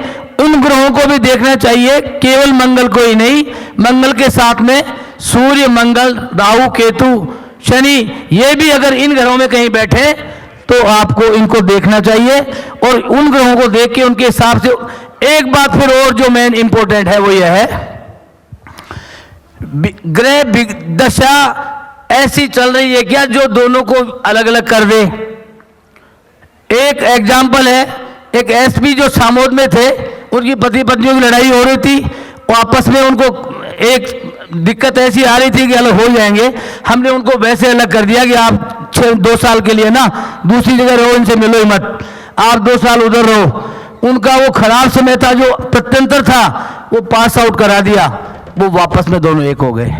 उन ग्रहों को भी देखना चाहिए, केवल मंगल को ही नहीं, मंगल के साथ में सूर्य, मंगल, राहु, केतु, शनि, ये भी अगर इन घरों में कहीं बैठे तो आपको इनको देखना चाहिए। और उन ग्रहों को देख के उनके हिसाब से एक बात फिर और जो मेन इंपॉर्टेंट है वो यह है, ग्रह दशा ऐसी चल रही है क्या जो दोनों को अलग अलग कर दे। एक एग्जाम्पल है, एक एसपी जो सामोद में थे, उनकी पति पत्नियों की लड़ाई हो रही थी, आपस में उनको एक दिक्कत ऐसी आ रही थी कि अलग हो जाएंगे, हमने उनको वैसे अलग कर दिया कि आप 2 साल के लिए ना दूसरी जगह रहो, इनसे मिलो ही मत, आप 2 साल उधर रहो। उनका वो खराब समय था जो प्रत्यंतर था वो पास आउट करा दिया, वो वापस में दोनों एक हो गए।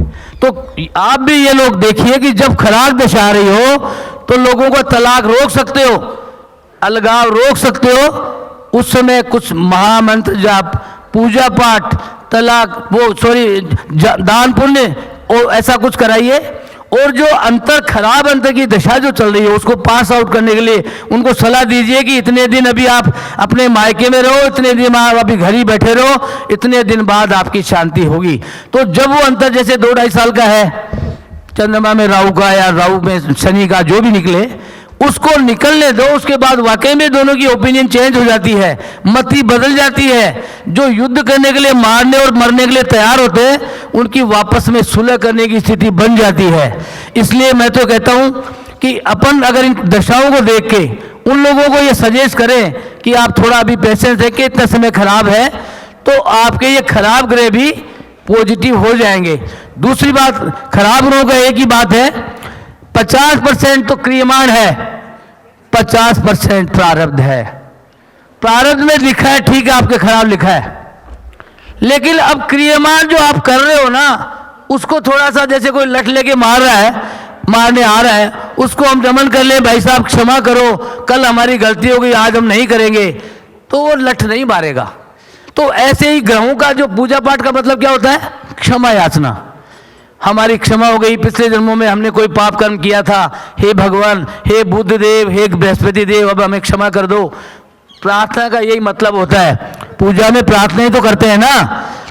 तो आप भी ये लोग देखिए कि जब खराब दशा आ रही हो तो लोगों को तलाक रोक सकते हो, अलगाव रोक सकते हो, उस समय कुछ महामंत्र जाप, पूजा पाठ, तलाक दान पुण्य और ऐसा कुछ कराइए। और जो खराब अंतर की दशा जो चल रही है उसको पास आउट करने के लिए उनको सलाह दीजिए कि इतने दिन अभी आप अपने मायके में रहो, इतने दिन आप अभी घर ही बैठे रहो, इतने दिन बाद आपकी शांति होगी। तो जब वो अंतर जैसे 2-2.5 साल का है, चंद्रमा में राहु का या राहु में शनि का जो भी निकले, उसको निकलने दो, उसके बाद वाकई में दोनों की ओपिनियन चेंज हो जाती है, मति बदल जाती है। जो युद्ध करने के लिए, मारने और मरने के लिए तैयार होते हैं, उनकी वापस में सुलह करने की स्थिति बन जाती है। इसलिए मैं तो कहता हूं कि अपन अगर इन दशाओं को देख के उन लोगों को ये सजेस्ट करें कि आप थोड़ा अभी पेशेंस है कि इतना समय खराब है, तो आपके ये खराब ग्रह भी पॉजिटिव हो जाएंगे। दूसरी बात, खराब ग्रहों का एक ही बात है, 50% तो क्रियमाण है, 50% प्रारब्ध है। प्रारब्ध में लिखा है, ठीक है, आपके खराब लिखा है, लेकिन अब क्रियमाण जो आप कर रहे हो ना, उसको थोड़ा सा जैसे कोई लठ लेके मारने आ रहा है, उसको हम दमन कर ले, भाई साहब क्षमा करो, कल हमारी गलती हो गई, आज हम नहीं करेंगे, तो वो लठ नहीं मारेगा। तो ऐसे ही ग्रहों का जो पूजा पाठ का मतलब क्या होता है, क्षमा याचना। हमारी क्षमा हो गई, पिछले जन्मों में हमने कोई पाप कर्म किया था, हे भगवान, हे बुद्ध देव, हे बृहस्पति देव, अब हमें क्षमा कर दो। प्रार्थना का यही मतलब होता है, पूजा में प्रार्थना ही तो करते हैं ना,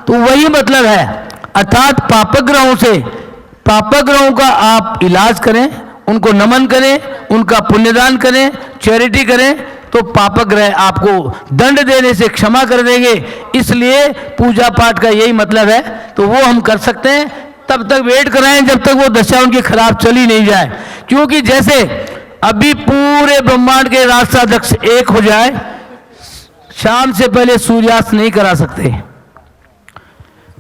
तो वही मतलब है। अर्थात पापक ग्रहों का आप इलाज करें, उनको नमन करें, उनका पुण्यदान करें, चैरिटी करें, तो पापक ग्रह आपको दंड देने से क्षमा कर देंगे। इसलिए पूजा पाठ का यही मतलब है, तो वो हम कर सकते हैं। तब तक वेट कराएं जब तक वो दशा उनकी खराब चली नहीं जाए, क्योंकि जैसे अभी पूरे ब्रह्मांड के राष्ट्राध्यक्ष एक हो जाए, शाम से पहले सूर्यास्त नहीं करा सकते,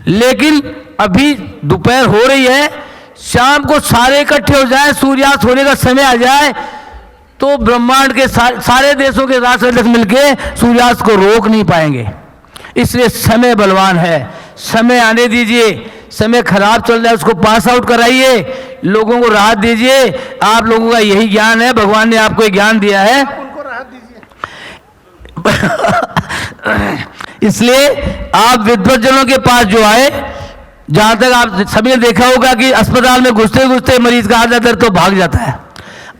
लेकिन अभी दोपहर हो रही है, शाम को सारे इकट्ठे हो जाए, सूर्यास्त होने का समय आ जाए, तो ब्रह्मांड के सारे देशों के राष्ट्राध्यक्ष मिलके सूर्यास्त को रोक नहीं पाएंगे। इसलिए समय बलवान है, समय आने दीजिए। समय खराब चल रहा है, उसको पास आउट कराइए, लोगों को राहत दीजिए। आप लोगों का यही ज्ञान है, भगवान ने आपको ज्ञान दिया है। इसलिए आप विद्वज्जनों के पास जो आए, जहां तक आप सभी ने देखा होगा कि अस्पताल में घुसते घुसते मरीज का आधा दर्द तो भाग जाता है,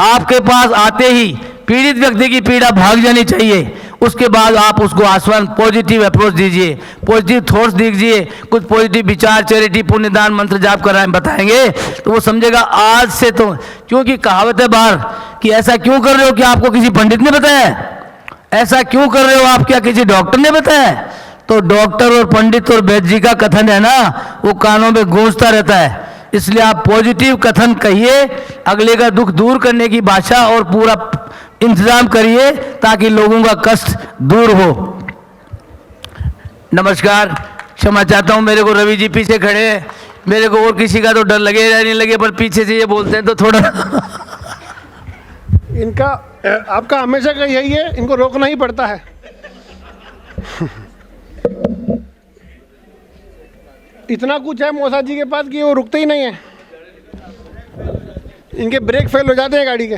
आपके पास आते ही पीड़ित व्यक्ति की पीड़ा भाग जानी चाहिए। उसके बाद आप उसको आश्वासन, पॉजिटिव अप्रोच दीजिए, पॉजिटिव थॉट्स दीजिए, कुछ पॉजिटिव विचार, चैरिटी, पुण्यदान, मंत्र जाप कराएं, बताएंगे तो वो समझेगा आज से तो। क्योंकि कहावत है बाहर कि ऐसा क्यों कर रहे हो, कि आपको किसी पंडित ने बताया? ऐसा क्यों कर रहे हो आप, क्या किसी डॉक्टर ने बताया? तो डॉक्टर और पंडित और वैद्य जी का कथन है ना, वो कानों में गूंजता रहता है। इसलिए आप पॉजिटिव कथन कहिए, अगले का दुख दूर करने की भाषा और पूरा इंतजाम करिए, ताकि लोगों का कष्ट दूर हो। नमस्कार, क्षमा चाहता हूं, मेरे को रवि जी पीछे खड़े हैं, मेरे को और किसी का तो डर लगे या नहीं लगे, पर पीछे से ये बोलते हैं तो थोड़ा इनका आपका हमेशा का यही है, इनको रोकना ही पड़ता है। इतना कुछ है मौसा जी के पास कि वो रुकते ही नहीं है, इनके ब्रेक फेल हो जाते हैं गाड़ी के,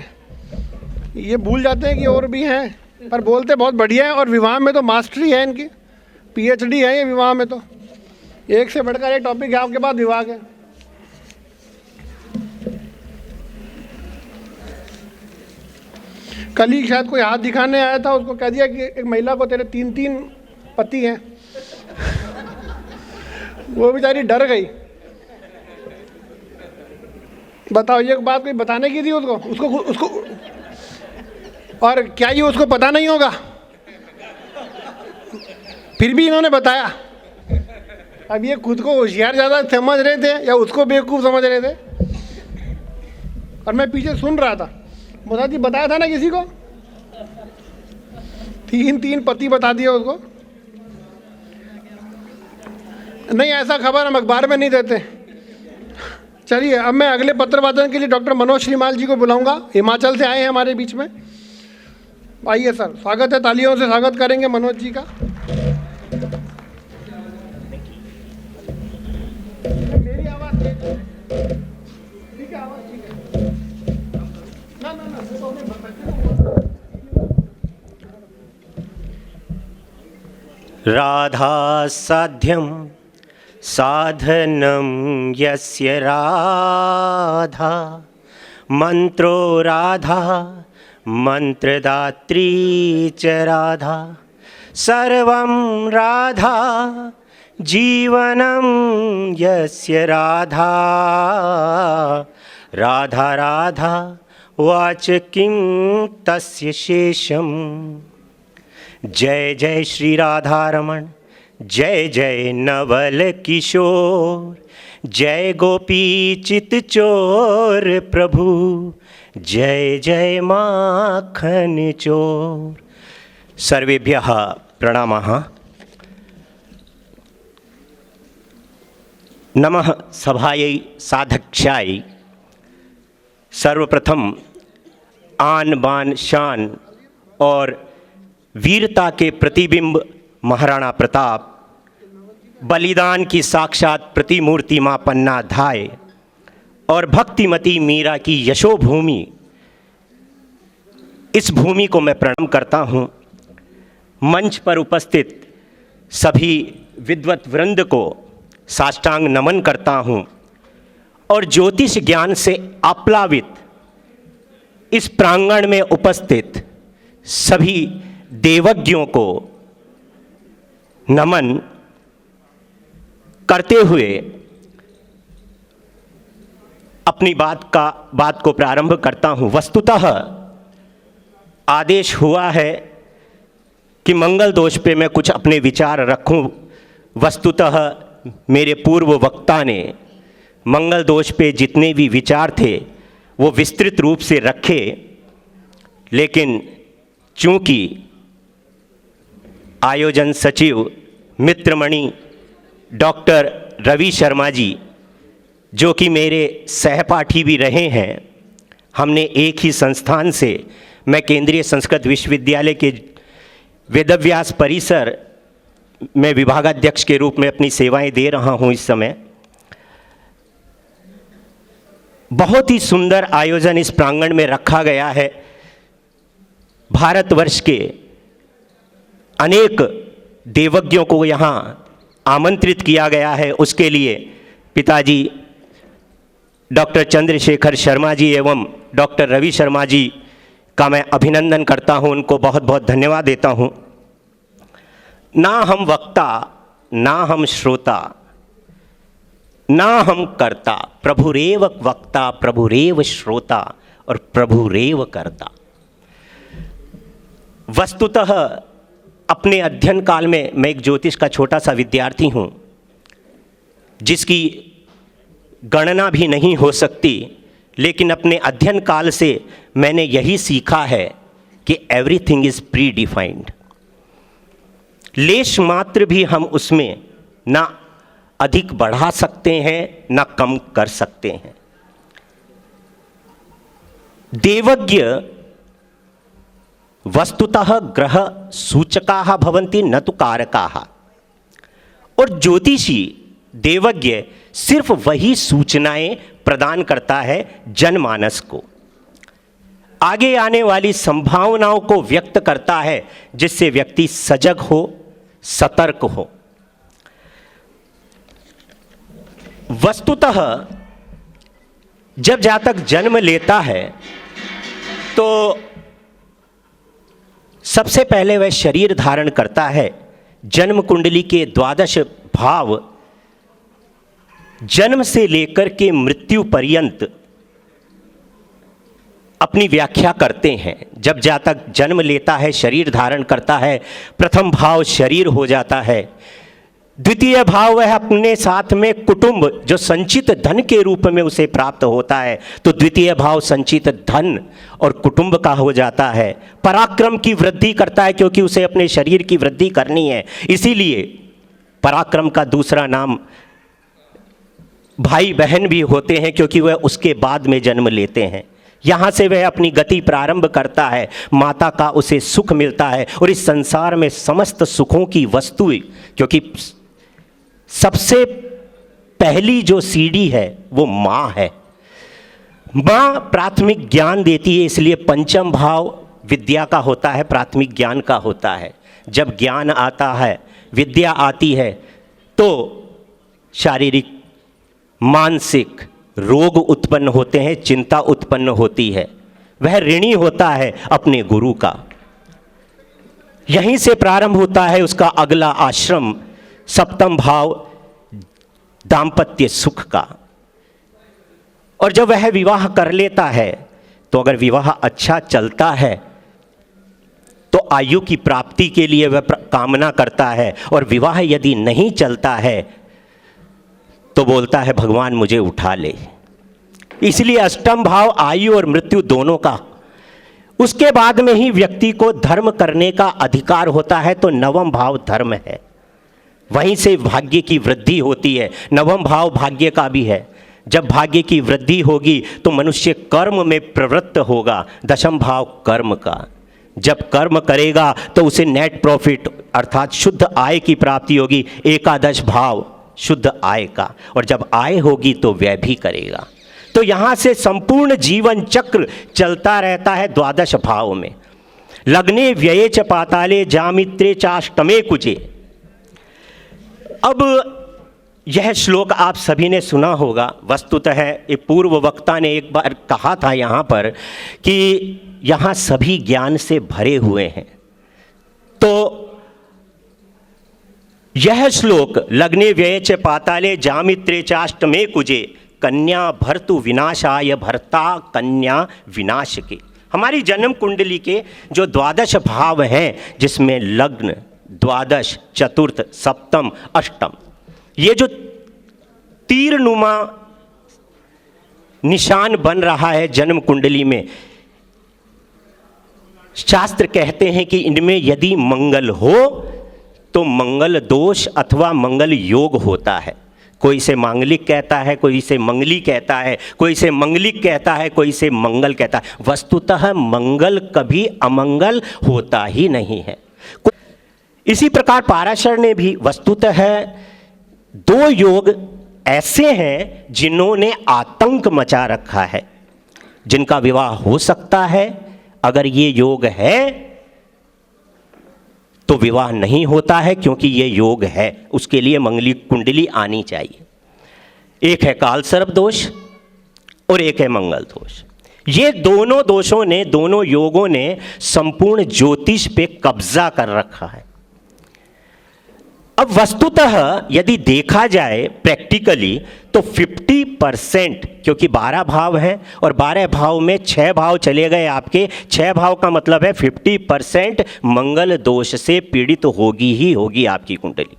ये भूल जाते हैं कि और भी हैं, पर बोलते बहुत बढ़िया है। और विवाह में तो मास्टरी है इनकी, पीएचडी है ये विवाह में, तो एक से बढ़कर एक टॉपिक है आपके पास विवाह के। कल ही शायद कोई हाथ दिखाने आया था, उसको कह दिया कि एक महिला को तेरे 3 पति हैं। वो बेचारी डर गई। बताओ, ये बात कोई बताने की थी उसको और क्या ये उसको पता नहीं होगा? फिर भी इन्होंने बताया। अब ये खुद को होशियार ज़्यादा समझ रहे थे या उसको बेवकूफ़ समझ रहे थे? और मैं पीछे सुन रहा था। मोदी जी बताया था ना किसी को, 3 पति बता दिया उसको। नहीं, ऐसा खबर हम अखबार में नहीं देते। चलिए, अब मैं अगले पत्र वाचन के लिए डॉक्टर मनोज श्रीमाल जी को बुलाऊंगा, हिमाचल से आए हैं हमारे बीच में। आइए सर, स्वागत है, तालियों से स्वागत करेंगे मनोज जी का। मेरी आवाज़ ठीक है? आवाज़ ठीक है ना? राधा साध्यं साधनं यस्य राधा, मंत्रो राधा मंत्रदात्री च राधा, सर्वं राधा जीवनं यस्य राधा, राधा राधा वाच किं तस्य शेषम्। जय जय श्री राधा रमण, जय जय नवल किशोर, जय गोपी चित चोर प्रभु, जय जय माखन चोर। सर्वेभ्यः प्रणामः। नमः सभायै साधक्षायै। सर्वप्रथम आन बान शान और वीरता के प्रतिबिंब महाराणा प्रताप, बलिदान की साक्षात प्रतिमूर्ति मां पन्ना धाय और भक्तिमती मीरा की यशोभूमि, इस भूमि को मैं प्रणाम करता हूं। मंच पर उपस्थित सभी विद्वत वृंद को साष्टांग नमन करता हूं और ज्योतिष ज्ञान से आप्लावित इस प्रांगण में उपस्थित सभी देवज्ञों को नमन करते हुए अपनी बात को प्रारंभ करता हूं। वस्तुतः आदेश हुआ है कि मंगल दोष पे मैं कुछ अपने विचार रखूं। वस्तुतः मेरे पूर्व वक्ता ने मंगल दोष पे जितने भी विचार थे वो विस्तृत रूप से रखे, लेकिन चूंकि आयोजन सचिव मित्रमणि डॉक्टर रवि शर्मा जी, जो कि मेरे सहपाठी भी रहे हैं। हमने एक ही संस्थान से, मैं केंद्रीय संस्कृत विश्वविद्यालय के वेदव्यास परिसर में विभागाध्यक्ष के रूप में अपनी सेवाएं दे रहा हूं इस समय। बहुत ही सुंदर आयोजन इस प्रांगण में रखा गया है। भारतवर्ष के अनेक देवज्ञों को यहाँ आमंत्रित किया गया है। उसके लिए पिताजी डॉक्टर चंद्रशेखर शर्मा जी एवं डॉक्टर रवि शर्मा जी का मैं अभिनंदन करता हूँ, उनको बहुत बहुत धन्यवाद देता हूँ। ना हम वक्ता, ना हम श्रोता, ना हम कर्ता, प्रभुरेव वक्ता, प्रभुरेव श्रोता और प्रभुरेव कर्ता। वस्तुतः अपने अध्ययन काल में मैं एक ज्योतिष का छोटा सा विद्यार्थी हूँ, जिसकी गणना भी नहीं हो सकती, लेकिन अपने अध्ययन काल से मैंने यही सीखा है कि एवरीथिंग इज प्री डिफाइंड। लेश मात्र भी हम उसमें ना अधिक बढ़ा सकते हैं ना कम कर सकते हैं। देवज्ञ वस्तुतः ग्रह सूचकाः भवन्ति न तु कारकाः, और ज्योतिषी देवज्ञ सिर्फ वही सूचनाएं प्रदान करता है जनमानस को, आगे आने वाली संभावनाओं को व्यक्त करता है, जिससे व्यक्ति सजग हो, सतर्क हो। वस्तुतः जब जातक जन्म लेता है तो सबसे पहले वह शरीर धारण करता है। जन्म कुंडली के 12 भाव जन्म से लेकर के मृत्यु पर्यंत अपनी व्याख्या करते हैं। जब जातक जन्म लेता है, शरीर धारण करता है, प्रथम भाव शरीर हो जाता है। द्वितीय भाव वह अपने साथ में कुटुंब, जो संचित धन के रूप में उसे प्राप्त होता है, तो द्वितीय भाव संचित धन और कुटुंब का हो जाता है। पराक्रम की वृद्धि करता है, क्योंकि उसे अपने शरीर की वृद्धि करनी है, इसीलिए पराक्रम का दूसरा नाम भाई बहन भी होते हैं, क्योंकि वह उसके बाद में जन्म लेते हैं। यहाँ से वह अपनी गति प्रारंभ करता है, माता का उसे सुख मिलता है, और इस संसार में समस्त सुखों की वस्तु, क्योंकि सबसे पहली जो सीढ़ी है वो माँ है। माँ प्राथमिक ज्ञान देती है, इसलिए पंचम भाव विद्या का होता है, प्राथमिक ज्ञान का होता है। जब ज्ञान आता है, विद्या आती है, तो शारीरिक मानसिक रोग उत्पन्न होते हैं, चिंता उत्पन्न होती है। वह ऋणी होता है अपने गुरु का। यहीं से प्रारंभ होता है उसका अगला आश्रम, सप्तम भाव दाम्पत्य सुख का। और जब वह विवाह कर लेता है, तो अगर विवाह अच्छा चलता है तो आयु की प्राप्ति के लिए वह कामना करता है, और विवाह यदि नहीं चलता है तो बोलता है भगवान मुझे उठा ले। इसलिए अष्टम भाव आयु और मृत्यु दोनों का। उसके बाद में ही व्यक्ति को धर्म करने का अधिकार होता है, तो नवम भाव धर्म है। वहीं से भाग्य की वृद्धि होती है। नवम भाव भाग्य का भी है। जब भाग्य की वृद्धि होगी तो मनुष्य कर्म में प्रवृत्त होगा। दशम भाव कर्म का। जब कर्म करेगा तो उसे नेट प्रॉफिट अर्थात शुद्ध आय की प्राप्ति होगी। एकादश भाव शुद्ध आय का, और जब आय होगी तो व्यय भी करेगा। तो यहाँ से संपूर्ण जीवन चक्र चलता रहता है 12 भाव में। लग्ने व्यये च पाताले जामित्रे चाष्टमे कुजे। अब यह श्लोक आप सभी ने सुना होगा। वस्तुतः ये पूर्व वक्ता ने एक बार कहा था यहाँ पर कि यहाँ सभी ज्ञान से भरे हुए हैं। तो यह श्लोक लग्ने व्यये च पाताले जामित्रे चाष्टमे कुजे कन्या भर्तु विनाशाय भर्ता कन्या विनाश के। हमारी जन्म कुंडली के जो 12 भाव हैं, जिसमें लग्न, द्वादश, चतुर्थ, सप्तम, अष्टम, ये जो तीरनुमा निशान बन रहा है जन्म कुंडली में, शास्त्र कहते हैं कि इनमें यदि मंगल हो तो मंगल दोष अथवा मंगल योग होता है। कोई इसे मांगलिक कहता है, कोई इसे मंगली कहता है, कोई इसे मंगलिक कहता है, कोई इसे मंगल कहता है। वस्तुतः मंगल कभी अमंगल होता ही नहीं है। इसी प्रकार पाराशर ने भी वस्तुतः 2 योग ऐसे हैं जिन्होंने आतंक मचा रखा है, जिनका विवाह हो सकता है। अगर ये योग है तो विवाह नहीं होता है, क्योंकि ये योग है, उसके लिए मंगली कुंडली आनी चाहिए। एक है काल सर्प दोष और एक है मंगल दोष। ये दोनों दोषों ने, दोनों योगों ने संपूर्ण ज्योतिष पे कब्जा कर रखा है। अब वस्तुतः यदि देखा जाए प्रैक्टिकली तो 50%, क्योंकि 12 भाव हैं और 12 भाव में 6 भाव चले गए आपके, 6 भाव का मतलब है 50% मंगल दोष से पीड़ित होगी ही होगी आपकी कुंडली।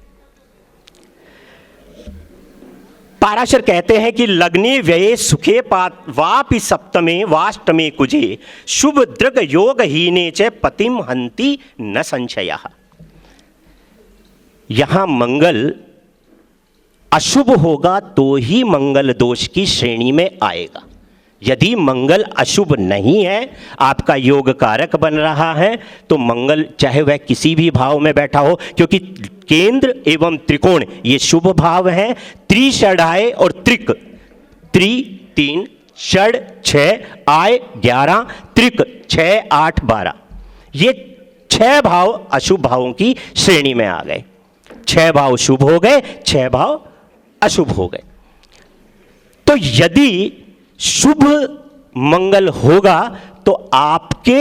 पाराशर कहते हैं कि लग्ने व्यये सुखे वापि सप्तमे वाष्टमे कुजे शुभ दृग योग हीने च पतिम हंति न संशयः। यहां मंगल अशुभ होगा तो ही मंगल दोष की श्रेणी में आएगा। यदि मंगल अशुभ नहीं है, आपका योग कारक बन रहा है, तो मंगल चाहे वह किसी भी भाव में बैठा हो, क्योंकि केंद्र एवं त्रिकोण ये शुभ भाव हैं। त्रिषडाय और त्रिक, त्रि 3, षड 6, आय 11, त्रिक 6, 8, 12, ये 6 भाव अशुभ भावों की श्रेणी में आ गए। 6 भाव शुभ हो गए, 6 भाव अशुभ हो गए। तो यदि शुभ मंगल होगा तो आपके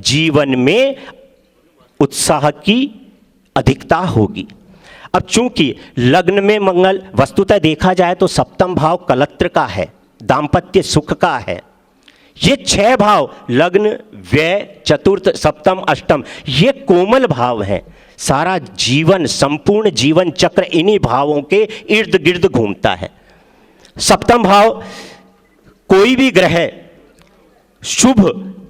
जीवन में उत्साह की अधिकता होगी। अब चूंकि लग्न में मंगल वस्तुतः देखा जाए तो सप्तम भाव कलत्र का है, दाम्पत्य सुख का है। ये 6 भाव लग्न, व्यय, चतुर्थ, सप्तम, अष्टम, ये कोमल भाव हैं। सारा जीवन, संपूर्ण जीवन चक्र इन्हीं भावों के इर्द गिर्द घूमता है। सप्तम भाव, कोई भी ग्रह शुभ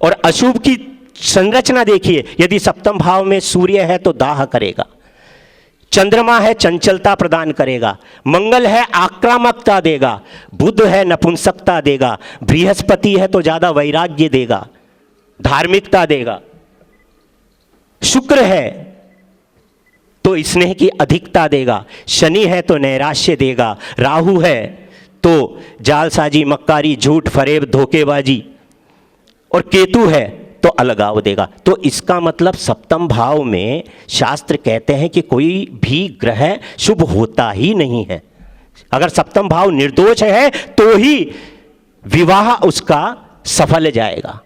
और अशुभ की संरचना देखिए। यदि सप्तम भाव में सूर्य है तो दाह करेगा, चंद्रमा है चंचलता प्रदान करेगा, मंगल है आक्रामकता देगा, बुध है नपुंसकता देगा, बृहस्पति है तो ज्यादा वैराग्य देगा, धार्मिकता देगा, शुक्र है तो स्नेह की अधिकता देगा, शनि है तो नैराश्य देगा, राहु है तो जालसाजी, मक्कारी, झूठ, फरेब, धोखेबाजी, और केतु है तो अलगाव देगा। तो इसका मतलब सप्तम भाव में शास्त्र कहते हैं कि कोई भी ग्रह शुभ होता ही नहीं है। अगर सप्तम भाव निर्दोष है तो ही विवाह उसका सफल जाएगा।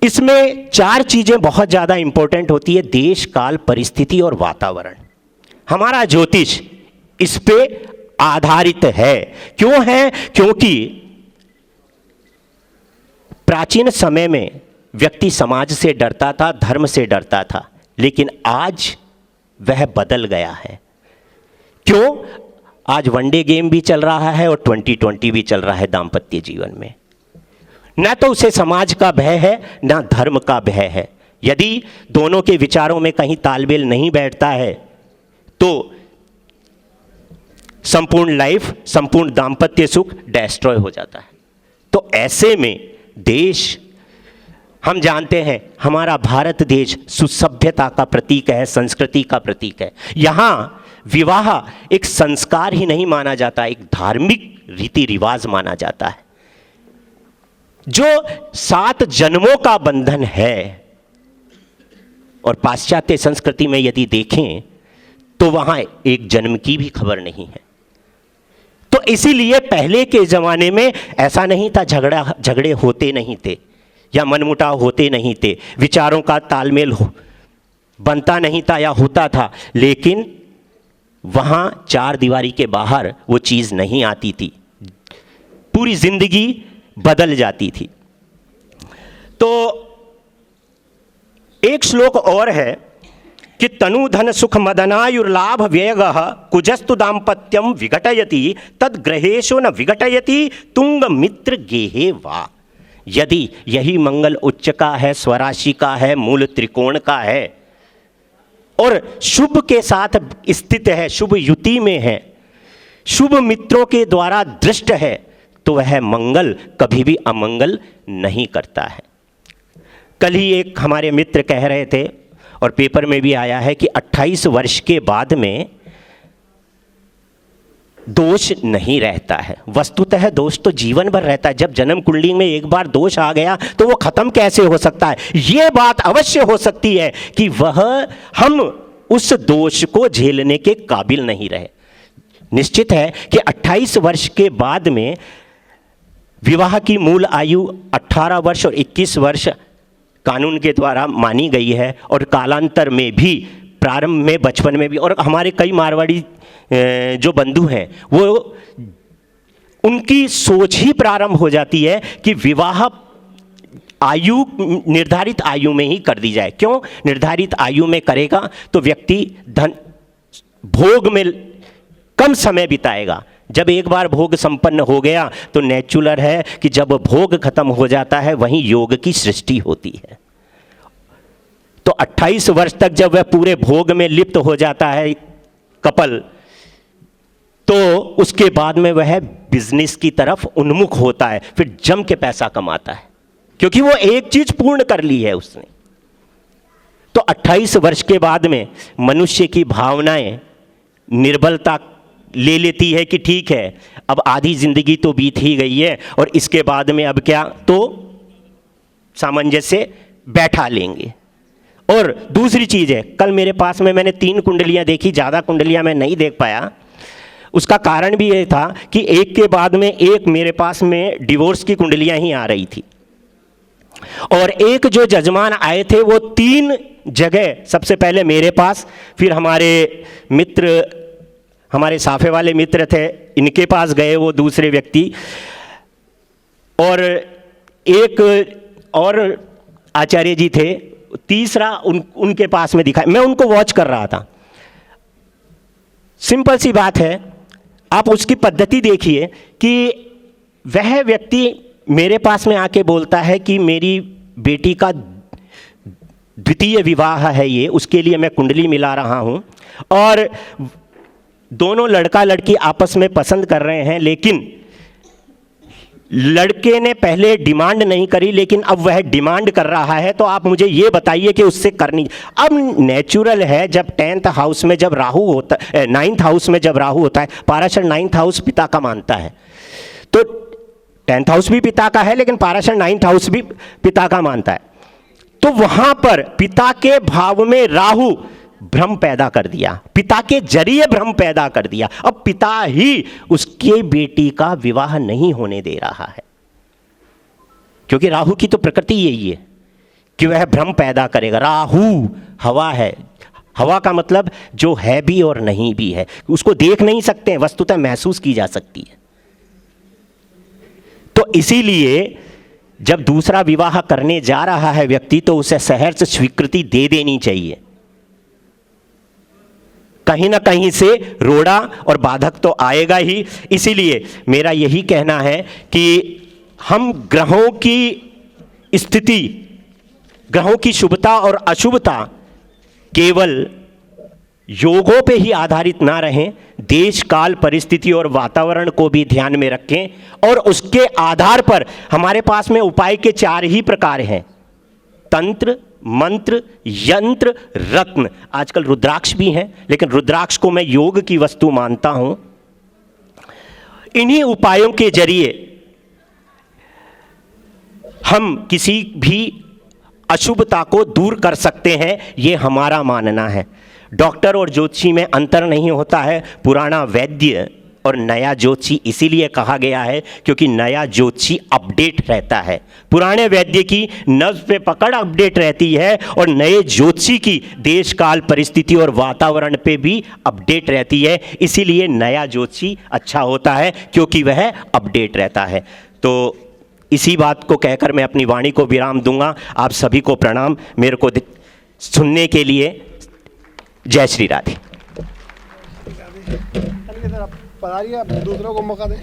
इसमें 4 चीजें बहुत ज्यादा इंपॉर्टेंट होती है, देश, काल, परिस्थिति और वातावरण। हमारा ज्योतिष इस पे आधारित है। क्यों है? क्योंकि प्राचीन समय में व्यक्ति समाज से डरता था, धर्म से डरता था, लेकिन आज वह बदल गया है। क्यों? आज वनडे गेम भी चल रहा है और 2020 भी चल रहा है दाम्पत्य जीवन में। न तो उसे समाज का भय है, न धर्म का भय है। यदि दोनों के विचारों में कहीं तालमेल नहीं बैठता है तो संपूर्ण लाइफ, संपूर्ण दाम्पत्य सुख डिस्ट्रॉय हो जाता है। तो ऐसे में देश, हम जानते हैं हमारा भारत देश सुसभ्यता का प्रतीक है, संस्कृति का प्रतीक है। यहाँ विवाह एक संस्कार ही नहीं माना जाता, एक धार्मिक रीति रिवाज माना जाता है, जो 7 जन्मों का बंधन है। और पाश्चात्य संस्कृति में यदि देखें तो वहाँ एक जन्म की भी खबर नहीं है। तो इसीलिए पहले के ज़माने में ऐसा नहीं था, झगड़े होते नहीं थे या मनमुटाव होते नहीं थे, विचारों का तालमेल बनता नहीं था या होता था, लेकिन वहाँ 4 दीवारी के बाहर वो चीज़ नहीं आती थी, पूरी जिंदगी बदल जाती थी। तो एक श्लोक और है कि तनु धन सुख मदनायुर्लाभ व्ययगः कुजस्तु दाम्पत्यम विघटयति तद ग्रहेशो न विघटयति तुंग मित्र गेहे वा। यदि यही मंगल उच्च का है, स्वराशि का है, मूल त्रिकोण का है, और शुभ के साथ स्थित है, शुभ युति में है, शुभ मित्रों के द्वारा दृष्ट है, तो वह मंगल कभी भी अमंगल नहीं करता है। कल ही एक हमारे मित्र कह रहे थे और पेपर में भी आया है कि 28 वर्ष के बाद में दोष नहीं रहता है। वस्तुतः दोष तो जीवन भर रहता है। जब जन्म कुंडली में एक बार दोष आ गया तो वो खत्म कैसे हो सकता है? ये बात अवश्य हो सकती है कि हम उस दोष को झेलने के काबिल नहीं रहे। निश्चित है कि 28 वर्ष के बाद में विवाह की मूल आयु 18 वर्ष और 21 वर्ष कानून के द्वारा मानी गई है, और कालांतर में भी, प्रारंभ में, बचपन में भी, और हमारे कई मारवाड़ी जो बंधु हैं वो उनकी सोच ही प्रारंभ हो जाती है कि विवाह आयु निर्धारित आयु में ही कर दी जाए। क्यों? निर्धारित आयु में करेगा तो व्यक्ति धन भोग में कम समय बिताएगा। जब एक बार भोग संपन्न हो गया तो नेचुरल है कि जब भोग खत्म हो जाता है वहीं योग की सृष्टि होती है। तो 28 वर्ष तक जब वह पूरे भोग में लिप्त हो जाता है कपल, तो उसके बाद में वह बिजनेस की तरफ उन्मुख होता है, फिर जम के पैसा कमाता है, क्योंकि वो एक चीज पूर्ण कर ली है उसने। तो 28 वर्ष के बाद में मनुष्य की भावनाएं निर्बलता ले लेती है कि ठीक है, अब आधी जिंदगी तो बीत ही गई है और इसके बाद में अब क्या, तो सामंजस्य बैठा लेंगे। और दूसरी चीज है, कल मेरे पास में मैंने 3 कुंडलियां देखी, ज़्यादा कुंडलियां मैं नहीं देख पाया। उसका कारण भी ये था कि एक के बाद में एक मेरे पास में डिवोर्स की कुंडलियां ही आ रही थी, और एक जो जजमान आए थे वो 3 जगह, सबसे पहले मेरे पास, फिर हमारे मित्र, हमारे साफे वाले मित्र थे, इनके पास गए वो दूसरे व्यक्ति, और एक और आचार्य जी थे, तीसरा उनके पास में दिखा। मैं उनको वॉच कर रहा था। सिंपल सी बात है, आप उसकी पद्धति देखिए कि वह व्यक्ति मेरे पास में आके बोलता है कि मेरी बेटी का द्वितीय विवाह है ये, उसके लिए मैं कुंडली मिला रहा हूँ, और दोनों लड़का लड़की आपस में पसंद कर रहे हैं, लेकिन लड़के ने पहले डिमांड नहीं करी, लेकिन अब वह डिमांड कर रहा है, तो आप मुझे ये बताइए कि उससे करनी। अब नेचुरल है, जब 10th हाउस में जब राहु होता है, 9th हाउस में जब राहु होता है, पाराशर 9th हाउस पिता का मानता है, तो 10th हाउस भी पिता का है, लेकिन पाराशर 9th हाउस भी पिता का मानता है। तो वहां पर पिता के भाव में राहु भ्रम पैदा कर दिया, पिता के जरिए भ्रम पैदा कर दिया। अब पिता ही उसके बेटी का विवाह नहीं होने दे रहा है, क्योंकि राहु की तो प्रकृति यही है कि वह भ्रम पैदा करेगा। राहु हवा है, हवा का मतलब जो है भी और नहीं भी है, उसको देख नहीं सकते हैं, वस्तुतः महसूस की जा सकती है। तो इसीलिए जब दूसरा विवाह करने जा रहा है व्यक्ति, तो उसे सहर्ष स्वीकृति दे देनी चाहिए। कहीं ना कहीं से रोड़ा और बाधक तो आएगा ही। इसीलिए मेरा यही कहना है कि हम ग्रहों की स्थिति, ग्रहों की शुभता और अशुभता केवल योगों पे ही आधारित ना रहें, देश काल परिस्थिति और वातावरण को भी ध्यान में रखें, और उसके आधार पर हमारे पास में उपाय के 4 ही प्रकार हैं: तंत्र, मंत्र, यंत्र, रत्न। आजकल रुद्राक्ष भी हैं, लेकिन रुद्राक्ष को मैं योग की वस्तु मानता हूं। इन्हीं उपायों के जरिए हम किसी भी अशुभता को दूर कर सकते हैं, ये हमारा मानना है। डॉक्टर और ज्योतिषी में अंतर नहीं होता है। पुराना वैद्य और नया ज्योतिषी इसीलिए कहा गया है क्योंकि नया ज्योतिषी अपडेट रहता है। पुराने वैद्य की नब्ज पे पकड़ अपडेट रहती है, और नए ज्योतिषी की देश काल परिस्थिति और वातावरण पे भी अपडेट रहती है। इसीलिए नया ज्योतिषी अच्छा होता है, क्योंकि वह अपडेट रहता है। तो इसी बात को कहकर मैं अपनी वाणी को विराम दूंगा। आप सभी को प्रणाम, मेरे को सुनने के लिए। जय श्री राधे। पधारिए, दूसरों को मौका दें।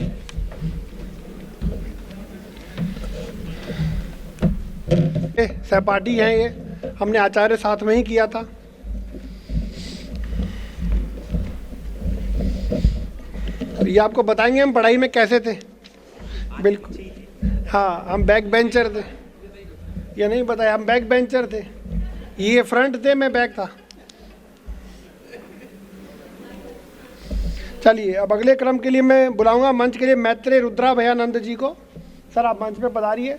सहपाठी हैं ये, हमने आचार्य साथ में ही किया था। ये आपको बताएंगे हम पढ़ाई में कैसे थे। बिल्कुल, हाँ, हम बैक बेंचर थे। ये नहीं बताया, हम बैक बेंचर थे। ये फ्रंट थे, मैं बैक था। चलिए, अब अगले क्रम के लिए मैं बुलाऊंगा मंच के लिए मैत्रेय रुद्रा भयानंद जी को। सर, आप मंच पे पधारिए।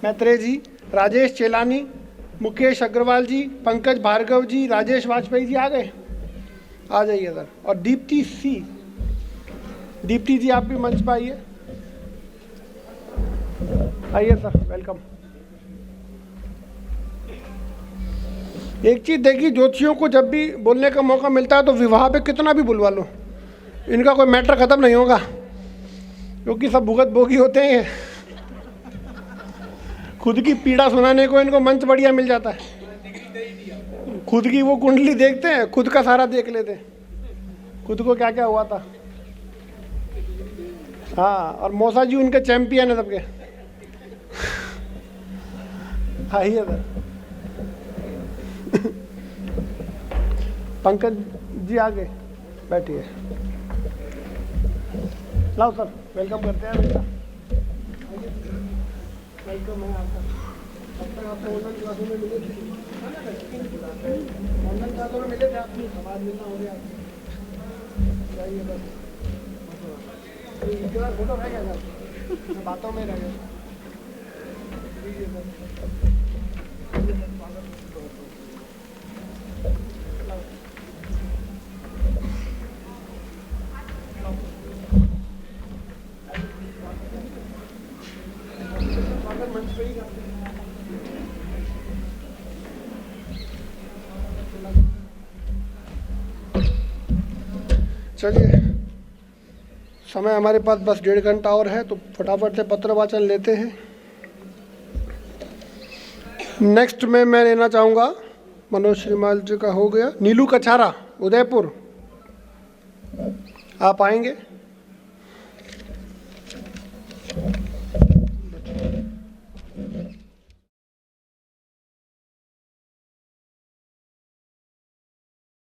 मैत्रेय जी, राजेश चेलानी, मुकेश अग्रवाल जी, पंकज भार्गव जी, राजेश वाजपेयी जी आ गए? आ जाइए सर। और दीप्ति सी, दीप्ति जी आप भी मंच पर आइए। आइए सर, वेलकम। एक चीज़ देखिए, ज्योतिषियों को जब भी बोलने का मौका मिलता है तो विवाह पे कितना भी बुलवा लो, इनका कोई मैटर ख़त्म नहीं होगा, क्योंकि सब भुगत भोगी होते हैं। खुद की पीड़ा सुनाने को इनको मंच बढ़िया मिल जाता है। खुद की वो कुंडली देखते हैं, खुद का सारा देख लेते हैं, खुद को क्या क्या हुआ था। हाँ, और मौसा जी उनके चैंपियन है सबके। आइए सर। पंकज जी आगे बैठिए। लाओ सर, वेलकम करते हैं बेटा। वेलकम है आपका। अब तक आपको ऑनलाइन क्लासों में मिले थे, ऑनलाइन क्लासों में मिले थे, आपकी आवाज़ मिलना हो गया। चाहिए बस एक बार फोटो रह गया सर, बातों में रह गया। चलिए, समय हमारे पास बस 1.5 घंटा और है, तो फटाफट से पत्र वाचन लेते हैं। नेक्स्ट में मैं लेना चाहूँगा, मनोज श्रीमाल जी का हो गया, नीलू कछारा, उदयपुर, आप आएंगे?